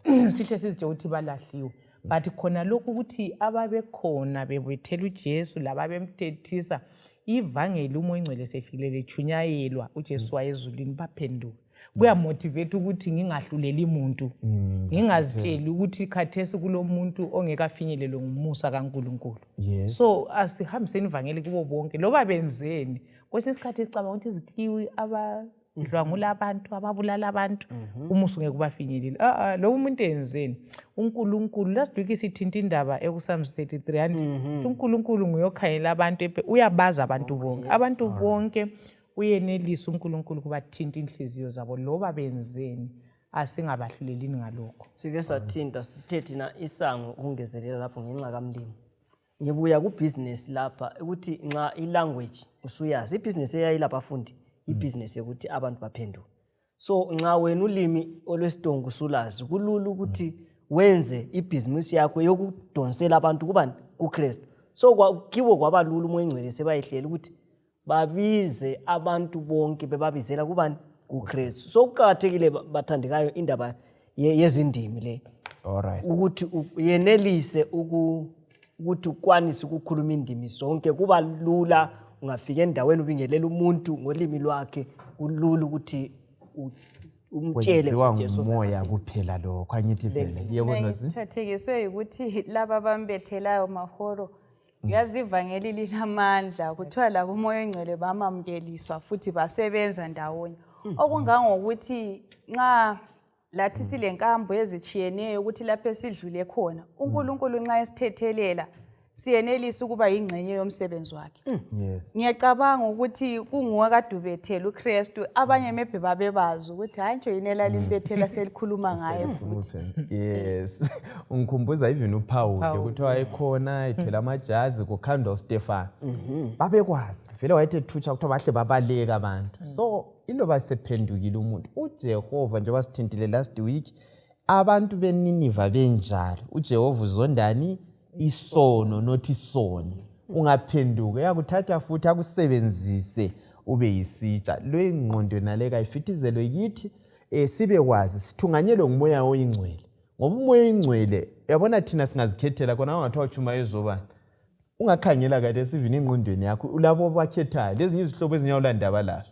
sihle sizitshela ukuthi balahliwe. But khona lokhu ukuthi ababekhona bebethela uJesu laba bemthethisa ivangeli umoya ingcwele sefikile lechunyayelwa uJesu wayezulwini baphenduka. Kuyamotivate ukuthi ngingahluleli umuntu. Ngingazitsheli ukuthi khathesi kulomuntu ongekafinyelelwe ngumusa kaNkulunkulu. So asihambiseni ivangeli kubo bonke loba benzeni. Kwesinye isikhathi sicabanga ukuthi izikhiwi abadlwangula abantu ababulala abantu umusa ungeke kubafinyelele. Lo umuntu enzeni uNkulunkulu lasidwiki sithinta indaba ekusams 33 and uNkulunkulu nguyokhanyela abantu uyabaza abantu bonke. Abantu bonke uyenelisa uNkulunkulu kubathinta inhliziyo zabo loba benzeni asingabahlulelini ngalokho. Sike sathinta sithe thina isango ukungezelela lapho ngenxa kaMlimi. Ngibuya kubusiness lapha ukuthi nxa ilanguage usuyazi ibusiness eyayilapha abafundi ibusiness ukuthi abantu baphenduke. So nxa wena ulimi olwesitongo usulazi kulula ukuthi wenze ibusiness yakho yokudonsela abantu kubani kuKristu. So kibo kwabalula umoya ingcwele sebayihlela ukuthi babize abantu bonke bebabizela kubani kuKristu. So kuqhakathekile bathandekayo indaba yezindimi le. Alright. Ukuthi uyenelise ukuthi ukwanise ukukhuluma indimi zonke kuba lula ungafika endaweni ubingelela umuntu ngolimi lwakhe kulula ukuthi umtshele uJesu umoya kuphela lo kwanyithi phela. Yebo Nozi. Ngithathekiswe ukuthi laba bambethelayo mahoro yazi ivangeli linamandla kuthiwa labo umoya engcwele bamamukeliswa futhi basebenza ndawonye. Okungangokuthi nxa lathi silenkambo ezichiyeneyo ukuthi lapho esidlule khona uNkulunkulu nxa esithethelela siyenelisa ukuba ingcenye yomsebenzi wakhe. Yes. Ngiyacabanga ukuthi kunguwe kadubethela uKristu abanye mebhe babebazi ukuthi hayi nje yini elalimbethela selikhuluma ngaye futhi. Yes. Ungikhumbuza even uPaul kuthiwa ekhona ethela amajazi kukhandwa uStefan. Babekwazi vele wayethe thutsha kuthiwa bahle babaleka abantu. So iloba sephendukile umuntu uJehova nje wasithintile last week abantu beNiniva benjalo uJehova uzondani isono not isono. Ungaphenduka yakuthatha futhi akusebenzise ube yisitsha lo ingqondo naleka ifitizelwe yithi sibe kwazi sithunganyelwe ngumoya oyingcwele ngoba umoya oyingcwele yabona thina singazikhethela kona ungathiwa uchuma ezobani ungakhangela kade sivini ingqondweni yakho ulabo bakhethayo lezi izihlobo ezinyawula ndaba lazo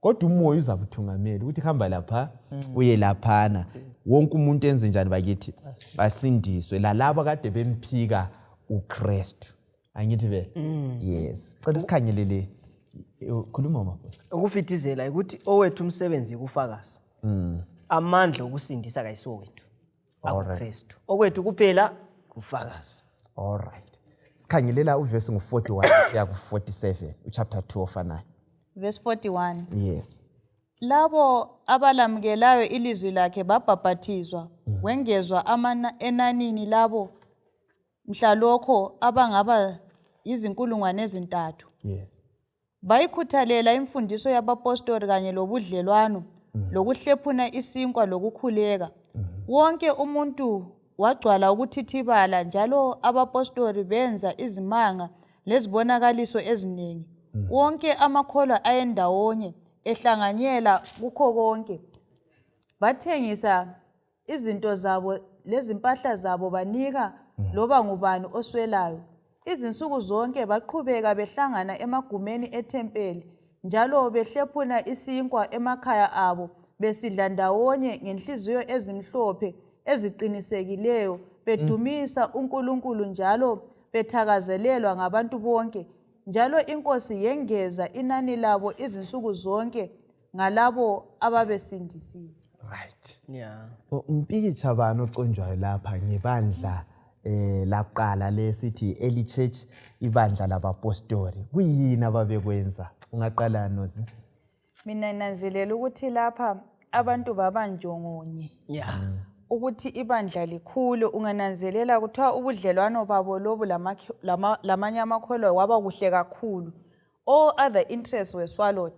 kodwa umoya uzakuthungamela ukuthi hamba lapha uye laphana wonke umuntu enze njani bakithi basindiswe lalabo kade bemphika uKristu angithi vele. Yes, cela sikhangelele khuluma mafutha ukufithizela ukuthi owethu umsebenzi kufakaza amandla okusindisa kayisowethu akuKristu okwethu kuphela kufakaza. All right, sikhangelela uverse ngu41 ya ku47 uchapter 2 ofanayo. verse 41. Yes. Labo abalamukelayo ilizwi lakhe babhaphathizwa, wengezwa enanini labo mhlalokho abangaba izinkulungwane ezintathu. Yes. Bayikhuthalela imfundiso yabapostoli kanye lobudlelwano, lokuhlephuna isinkwa lokukhuleka. Wonke umuntu wagcwala ukuthithibala, njalo abapostoli benza izimanga lezibonakaliso eziningi. Wonke amakholwa ayendawonye, ehlanganyela kukho konke. Bathengisa izinto zabo lezimpahla zabo banika loba ngubani oswelayo. Izinsuku zonke baqhubeka behlangana emagumeni ethempeli, njalo behlephuna isinkwa emakhaya abo, besidla ndawonye ngenhliziyo ezimhlophe eziqinisekileyo, bedumisa uNkulunkulu njalo bethakazelelwa ngabantu bonke. Njalo iNkosi yengeza inani labo izinsuku zonke ngalabo ababesindisiwe. Right. Yeah. Umpikitsha bani oconjwayo lapha ngebandla laqala lesithi early church, ibandla labapostoli? Kuyini ababekwenza? Ungaqala Nozi? Mina nanzelela ukuthi lapha abantu babanjongonye. Yeah. Ukuthi ibandla likhulu, ungananzelela kuthiwa ubudlelwano babo lobu lamanye amakholwa waba kuhle kakhulu. All other interests were swallowed.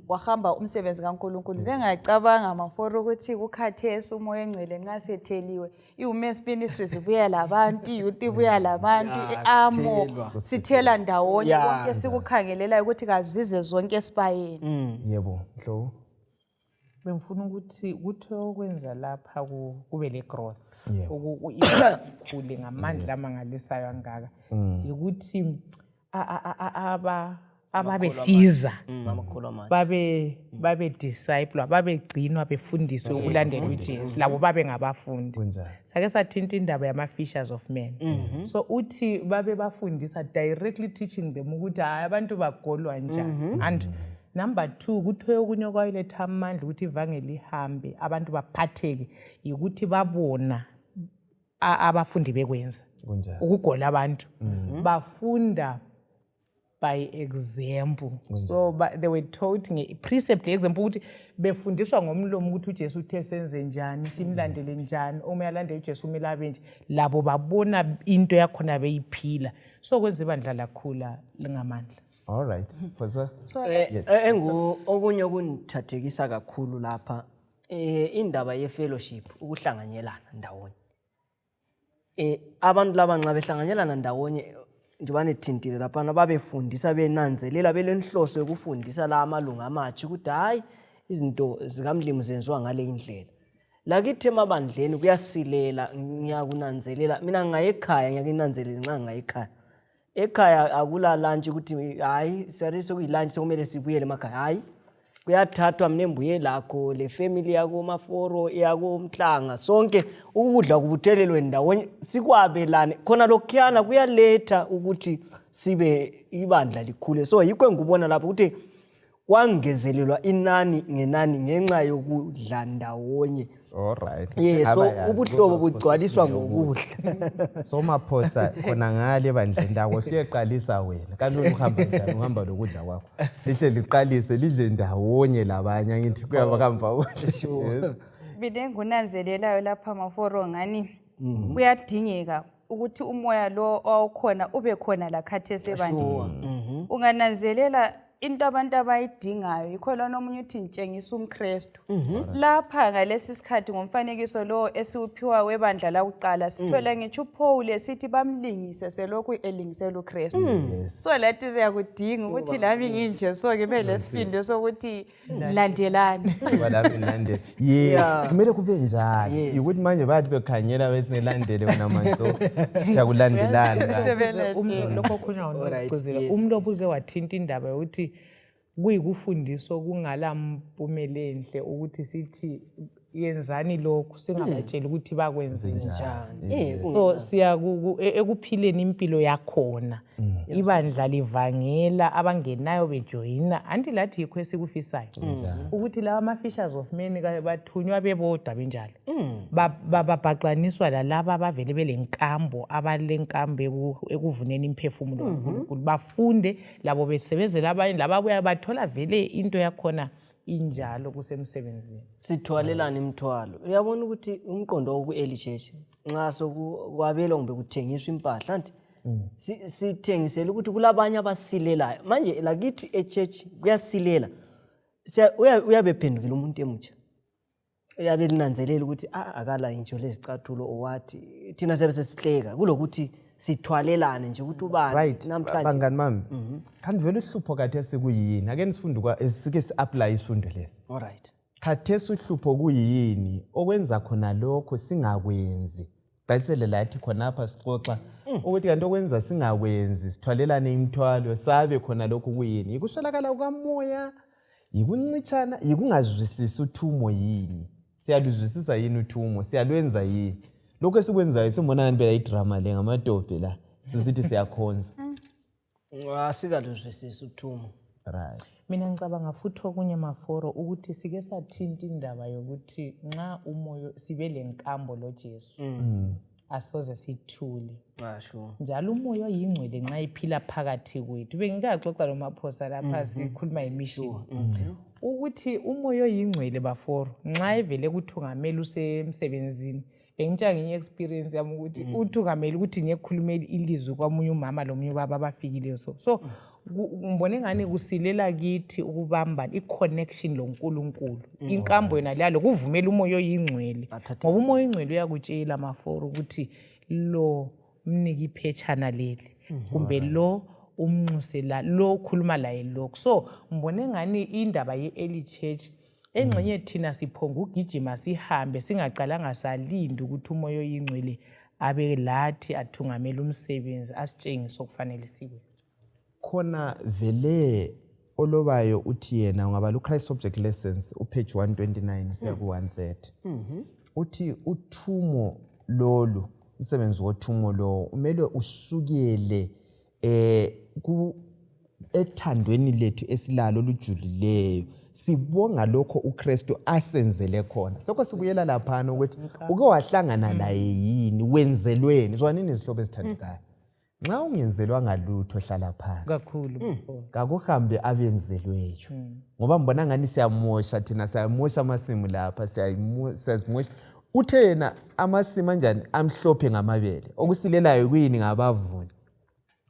Wahamba umsebenzi kaNkulunkulu. Ngiyacabanga maforo ukuthi kukhathesi umoya engcwele nxa setheliwe, iWomen's Ministries ibuya labantu, iYouth ibuya labantu, iAmo sithela ndawonye, konke sikukhangelela ukuthi kazize zonke esibayeni. Yebo, Mhlobo. Bengifuna ukuthi kuthiwe okwenza lapha kube le growth. Ikhule ngamandla amangalisayo angaka. Ukuthi ababesiza babe disciple, babegcinwa befundiswe ukulandela uJesu, labo babe ngabafundi. Sake sathinta indaba yama-fishers of men. So uthi babe bafundisa directly, teaching them ukuthi hayi abantu bagolwa njani. And number 2, kuthiwe okunye kwayiletha amandla ukuthi ivangeli ihambe, abantu baphatheke, ukuthi babona abafundi bekwenza ukugola abantu. Bafunda by example. So they were taught precept example ukuthi befundiswa ngomlomo ukuthi uJesu uthe senze njani, simlandele njani, uma yalandela uJesu umele abenje, labo babona into yakhona beyiphila. So kwenza ibandla lakhula lingamandla. All right. Okunye okungithathekisa kakhulu lapha indaba ye-fellowship, ukuhlanganyelana ndawonye. Abantu laba nxa behlanganyelana ndawonye njengoba nithintile lapha, babefundisa benanzelela belenhloso yokufundisa la amalunga amatsha ukuthi hayi izinto zikamlimu zenziwa ngale indlela. Lakithi emabandleni kuyasilela, ngiyakunanzelela mina ngayekhaya, ngiyakunanzelela nxa ngayekhaya. Ekhaya akula lunch ukuthi hayi siyariso kuyilunch sokumele sibuyele emakhaya. Hayi kuyathathwa mnembuye lakho le family yako Maforo yako Mhlanga, sonke ukudla kubuthelelwe ndawonye sikwabelane. Khona lokhuyana kuyaletha ukuthi sibe ibandla likhule. So yikho ngikubona lapho ukuthi kwangezelelwa inani ngenani ngenxa yokudla ndawonye. All right. Yeah, so ubuhlobo bugcwaliswa ngokudla. So maphosa khona ngale bandleni lakho siyeqalisa wena. Kanti uhamba njani? Uhamba lokudla kwakho. Lihle liqalise lidle ndawonye labanye, ngithi kuyaba kamva. Mina ngunanzelelayo lapha Maforo ngani kuyadingeka ukuthi umoya lo awukhona ube khona la khathesi ebandleni. Ungananzelela into abantu abayidingayo, yikho lona omunye uthi ntshengisa umKristu. Lapha ngalesi sikhathi ngomfanekiso lo esiwuphiwa webandla lakuqala, sithola ngitsho uPaul esithi bamlingise selokhu elingisela uKristu. So lathi siyakudinga ukuthi lami nginje, so ke belesifindo sokuthi landelani. Balami landele. Yes, kumele kube njalo. Ukuthi manje bathi bekhanyela bethi ngilandele wena manje. Siyakulandelana. Lokho khona unokucizela. Umlobo uze wathinta indaba ukuthi kuyikufundiswa kungala mpumela enhle ukuthi sithi yenzani lokhu singabatsheli ukuthi bakwenze njani. So siya ekuphileni impilo yakhona ibandla livangela abangenayo bejoyina anti lathi yikho esikufisayo ukuthi lawa ama-fishers of men bathunywa bebodwa benjalo babhaxaniswa lalaba abavele belenkambo abalenkambo ekuvuneni imphefumulo kaNkulunkulu bafunde labo besebenzela abanye lababuya bathola vele into yakhona injalo kusemsebenzini. Sithwalelana imithwalo. Uyabona ukuthi umqondo woku-early church nxa sokwabela kumbe kuthengiswa impahla nti sithengisela ukuthi kulabanye abasilelayo. Manje lakithi e-church kuyasilela. Uyabephendukela umuntu emutsha. Uyabe linanzelela ukuthi akala intsho lezicathulo owathi thina siyabe sesihleka kulokuthi sithwalelane nje ukuthi ubani namhlanje. Bangani mami. Kanti vele uhlupho khathesi kuyini? Ake nisifunde sike si-apply isifundo lesi. Alright. Khathesi uhlupho kuyini okwenza khona lokho singakwenzi. Qalisele lathi khonapha sixoxa ukuthi kanti okwenza singakwenzi sithwalelane imithwalo sabe khona lokho kuyini? Yikuswelakala kukamoya, yikuncitshana, yikungazwisisi uthumo yini? Siyaluzwisisa yini uthumo? Siyalwenza yini? Lokho esikwenzayo simbona ngempela idrama le ngamadobhe la. Sisithi siyakhonza. Asikaluzwisisi uthumo. Right. Mina ngicabanga futhi okunye maforo ukuthi sike sathinta indaba yokuthi nxa umoyo sibe lenkambo lo Jesu asoze sithule. Sure. Njalo umoya oyingcwele nxa iphila phakathi kwethu. Bengikaxoxa nomaphosa lapha sikhuluma imission. Ukuthi umoya oyingcwele baforo nxa evele kuthungamela usemsebenzini bengitsha ngenye experience yami ukuthi uthungamela ukuthi ngiyekhulumela ilizwi kwamunye umama lomunye ubaba abafikileyo so ngibone ngani kusilela kithi ukubamba i-connection loNkulunkulu. Inkambo yona lalo kuvumela umoya oyingcwele ngoba umoya oyingcwele uyakutshela maforo ukuthi lo mniki iphechana leli kumbe lo umnxusela lo khuluma laye lokho. So ngibone ngani indaba ye-early church engxenye thina siphonga ugijima sihambe singaqalanga salinda ukuthi umoya oyingcwele abe lathi athungamela umsebenzi asitshengise okufanele sikwenze. Khona vele olobayo uthi yena ungabala uChrist Object Lessons upage 129 siya ku130. Uthi uthumo lolu umsebenzi wothumo lo umele usukele ethandweni lethu esilalo lujulileyo. Sibonga lokho uKristu asenzele khona. Lokho sikuyela lapha ukuthi uke wahlangana naye yini wenzelweni zwanini izihlobo ezithandekayo. Nxa ungenzelwanga lutho hlala phansi. Kakhulu. Kakuhambe abenzelweyo. Ngoba mbona ngani siyamosha thina siyamosha amasimu lapha siyazimosha. Uthe yena amasimu anjani amhlophe ngamabele. Okusilelayo kuyini ngabavuni.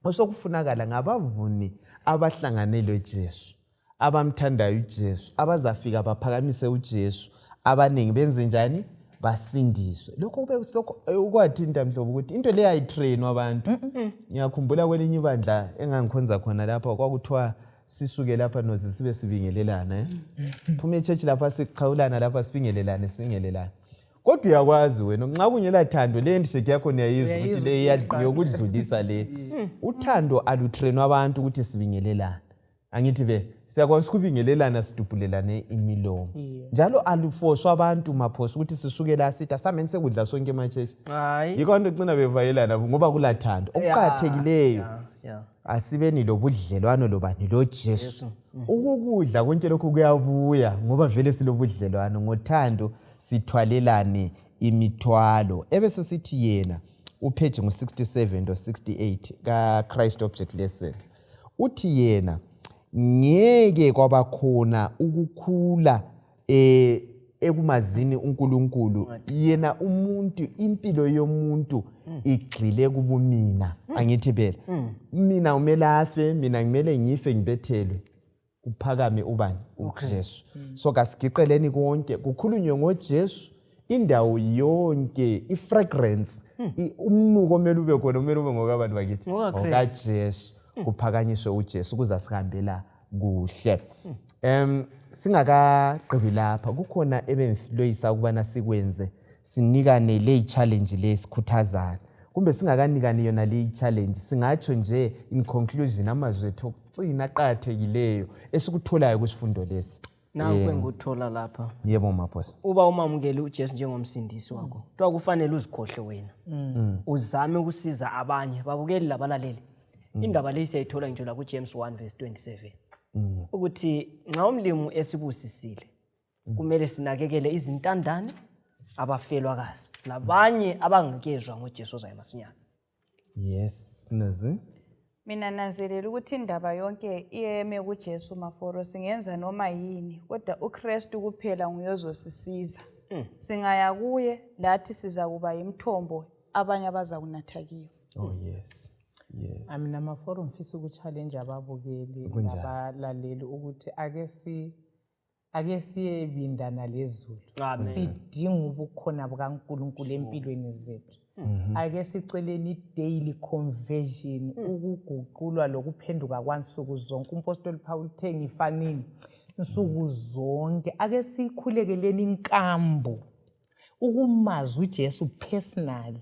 Osokufunakala ngabavuni abahlanganele uJesu. Abamthandayo uJesu, abazafika baphakamise uJesu, abaningi benze njani? Basindiswe. Lokho ukwathinta mhlobo ukuthi into le ayitrainwa abantu. Ngiyakhumbula kwelinye ibandla engangikhonza khona lapha kwakuthiwa sisuke lapha noze sibe sibingelelana. Phuma eChurch lapha siqhawulana lapha sibingelelana. Kodwa uyakwazi wena nxa kungela thando le handshake yakho niyayizwa ukuthi le iyakudlulisa le. Uthando alutrainwa abantu ukuthi sibingelelana. Angithi be siyakwazi ukubingelelana sidubhulelane imilomo. Njalo alufoswa abantu maphosa ukuthi sisuke la sithi asameni sekudla sonke emachechi. Yikho abantu ugcina bevayelana ngoba kulathando. Okuqhathekileyo asibeni lobudlelwano lobani lo Jesu. Ukukudla konke lokho kuyabuya ngoba vele silobudlelwano ngothando sithwalelane imithwalo. Ebese sithi yena upage ngo67 no 68 ka Christ Object Lessons. Uthi yena ngeke kwabakhona ukukhula ekumazini uNkulunkulu yena umuntu impilo yomuntu igxile kubumina. Angithi phela mina umele afe mina ngimele ngife ngibethelwe kuphakame ubani uJesu. So kasigiqeleni konke kukhulunywe ngoJesu indawo yonke ifragrance umnuko omele ube khona umele ube ngokabantu bakithi ngokaJesu. Kuphakanyiswe uJesu kuza sihambela kuhle. Singakagqibi lapha kukhona ebemfiloyisa ukubana sikwenze sinikane le challenge lesikhuthazana. Kumbe singakanikani yona le challenge singatsho nje in conclusion amazwi ethu okucina aqhathekileyo esikutholayo kusifundo lesi. Nanku enguthola lapha. Yebo maphosi. Uba umamukele uJesu njengomsindisi wakho, kuthiwa kufanele uzikhohle wena. Uzame ukusiza abanye, babukeli labalaleli. Indaba leyi siyayithola nje la kuJames 1:27. Ukuthi nxa umlimi esibusisile, kumele sinakekele izintandane abafelwakazi nabanye abangakezwa ngoJesu ozayo masinyane. Yes, Nozi. Mina nanzelela ukuthi indaba yonke iyeme kuJesu Maforo, singenza noma yini kodwa uKristu kuphela nguyozosisiza. Singaya kuye lathi siza kuba imthombo abanye abaza kunatha kiyo. Oh yes. Yes. Mina Maforo ngifisa ukuchallenge ababukeli nabalaleli ukuthi ake siyebindana lezulu. Sidinga ubukhona bukaNkulunkulu empilweni zethu. Ake siceleni daily conversion, ukuguqulwa lokuphenduka kwansuku zonke. Umpostoli Paul uthe ngifanini insuku zonke. Ake sikhulekeleni inkambo ukumazi uJesu personally.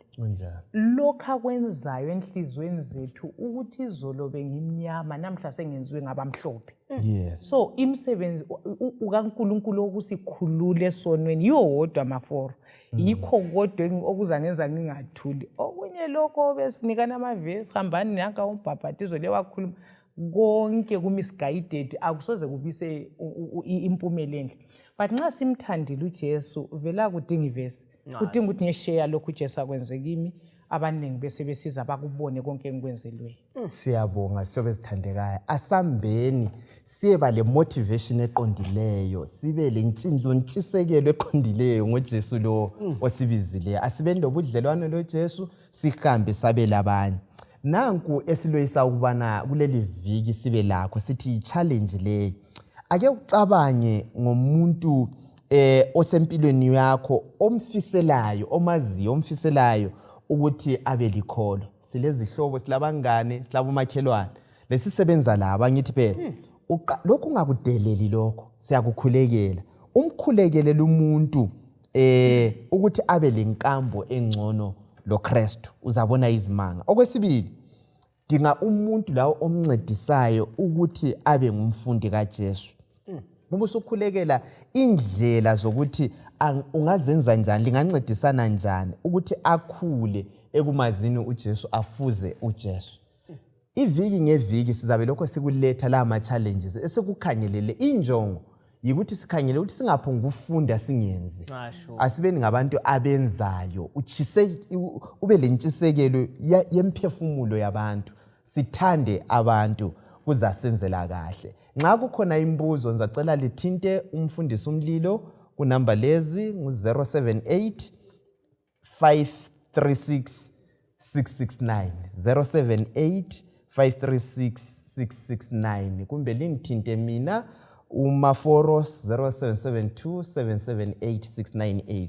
Lokho akwenzayo enhlizweni zethu ukuthi izolo bengimnyama namhla sengenziwe ngabamhlophe. Yes. So imsebenzi ukaNkulunkulu okusikhulule esonweni yodwa Maforo. Yikho kodwa okuzangenza ngingathuli. Okunye lokho besinikana amavesi hambani nanka umbhabhatizo lewakhuluma konke kumisguided akusoze kubise impumela enhle. But nxa simthandile uJesu vela kudinga ivesi. Kudinga ukuthi ngishare lokhu uJesu akwenze kimi, abaningi bese besiza bakubone konke engikwenzelwe. Siyabonga sihlobo esithandekayo. Asambeni siyeba le motivation eqondileyo, sibe le ntshisekelo eqondileyo ngoJesu lo osibizileyo. Asibeni lobudlelwano loJesu sihambe sabe labanye. Nanku esiloyisa ukubana kuleli viki sibe lakho sithi challenge le. Ake ucabange ngomuntu osempilweni yakho omfiselayo, omaziyo, omfiselayo ukuthi abe likholo. Silezihlobo, silabangane, silabomakhelwane. Lesisebenza laba ngithi phela. Lokhu ungakudeleli lokho, siyakukhulekela. Umkhulekelela umuntu ukuthi abe lenkambo engcono loKristu, uzabona izimanga. Okwesibili, dinga umuntu lawo omncedisayo ukuthi abe ngumfundi kaJesu. Noma usukhulekela indlela zokuthi ungazenza njani, lingancedisana njani ukuthi akhule ekumazini uJesu, afuze uJesu. Iviki ngeviki sizabe lokho sikuletha la ama challenges esikukhangelele. Injongo yikuthi sikhangele ukuthi singaphonga ukufunda singenzi. Asibeni ngabantu abenzayo, ube lentshisekelo yemphefumulo yabantu. Sithande abantu kuzasenzela kahle. Nxa kukhona imbuzo ngizacela lithinte umfundisi umlilo ku number lezi ngu-078 536 669 078 536 669 kumbe lingithinte mina uMaforos 0772 778 698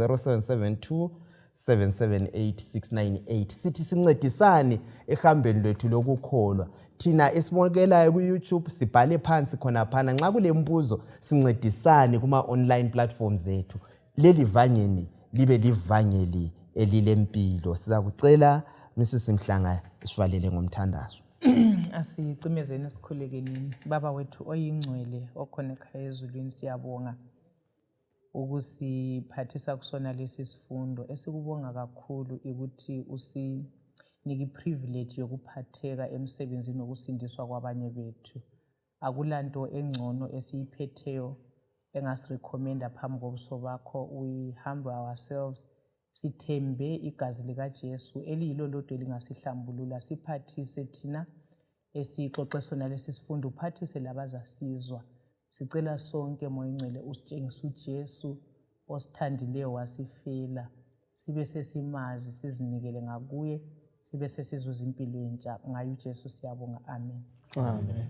0772 778 698. Sithi sincedisane ehambeni lwethu lokukholwa. Thina esibonekelayo ku YouTube sibhale phansi khona phana nxa kule mbuzo sincedisane kuma online platforms zethu. Leli vangeni libe livangeli elilempilo. Sizakucela Mrs Mhlanga sivalele ngomthandazo. Asicimezeni esikhulekeni. Baba wethu oyingcwele okhona ekhaya ezulwini, siyabonga ukusiphathisa kusona lesi sifundo. Esikubonga kakhulu ukuthi usinike privilege yokuphatheka emsebenzini wokusindiswa kwabanye bethu. Akulanto engcono esiyiphetheyo engasirecommenda phambi kobuso bakho. We humble ourselves, sithembe igazi likaJesu eliyilo lodwa elingasihlambulula. Siphathise thina esixoxe sona lesi sifundo, uphathise labazasizwa. Sicela sonke Moya Ngcwele usitshengise uJesu osithandileyo wasifela, sibe sesimazi, sizinikele ngakuye, sibe sesizuza impilo entsha. Ngayo uJesu siyabonga. Amen. Amen.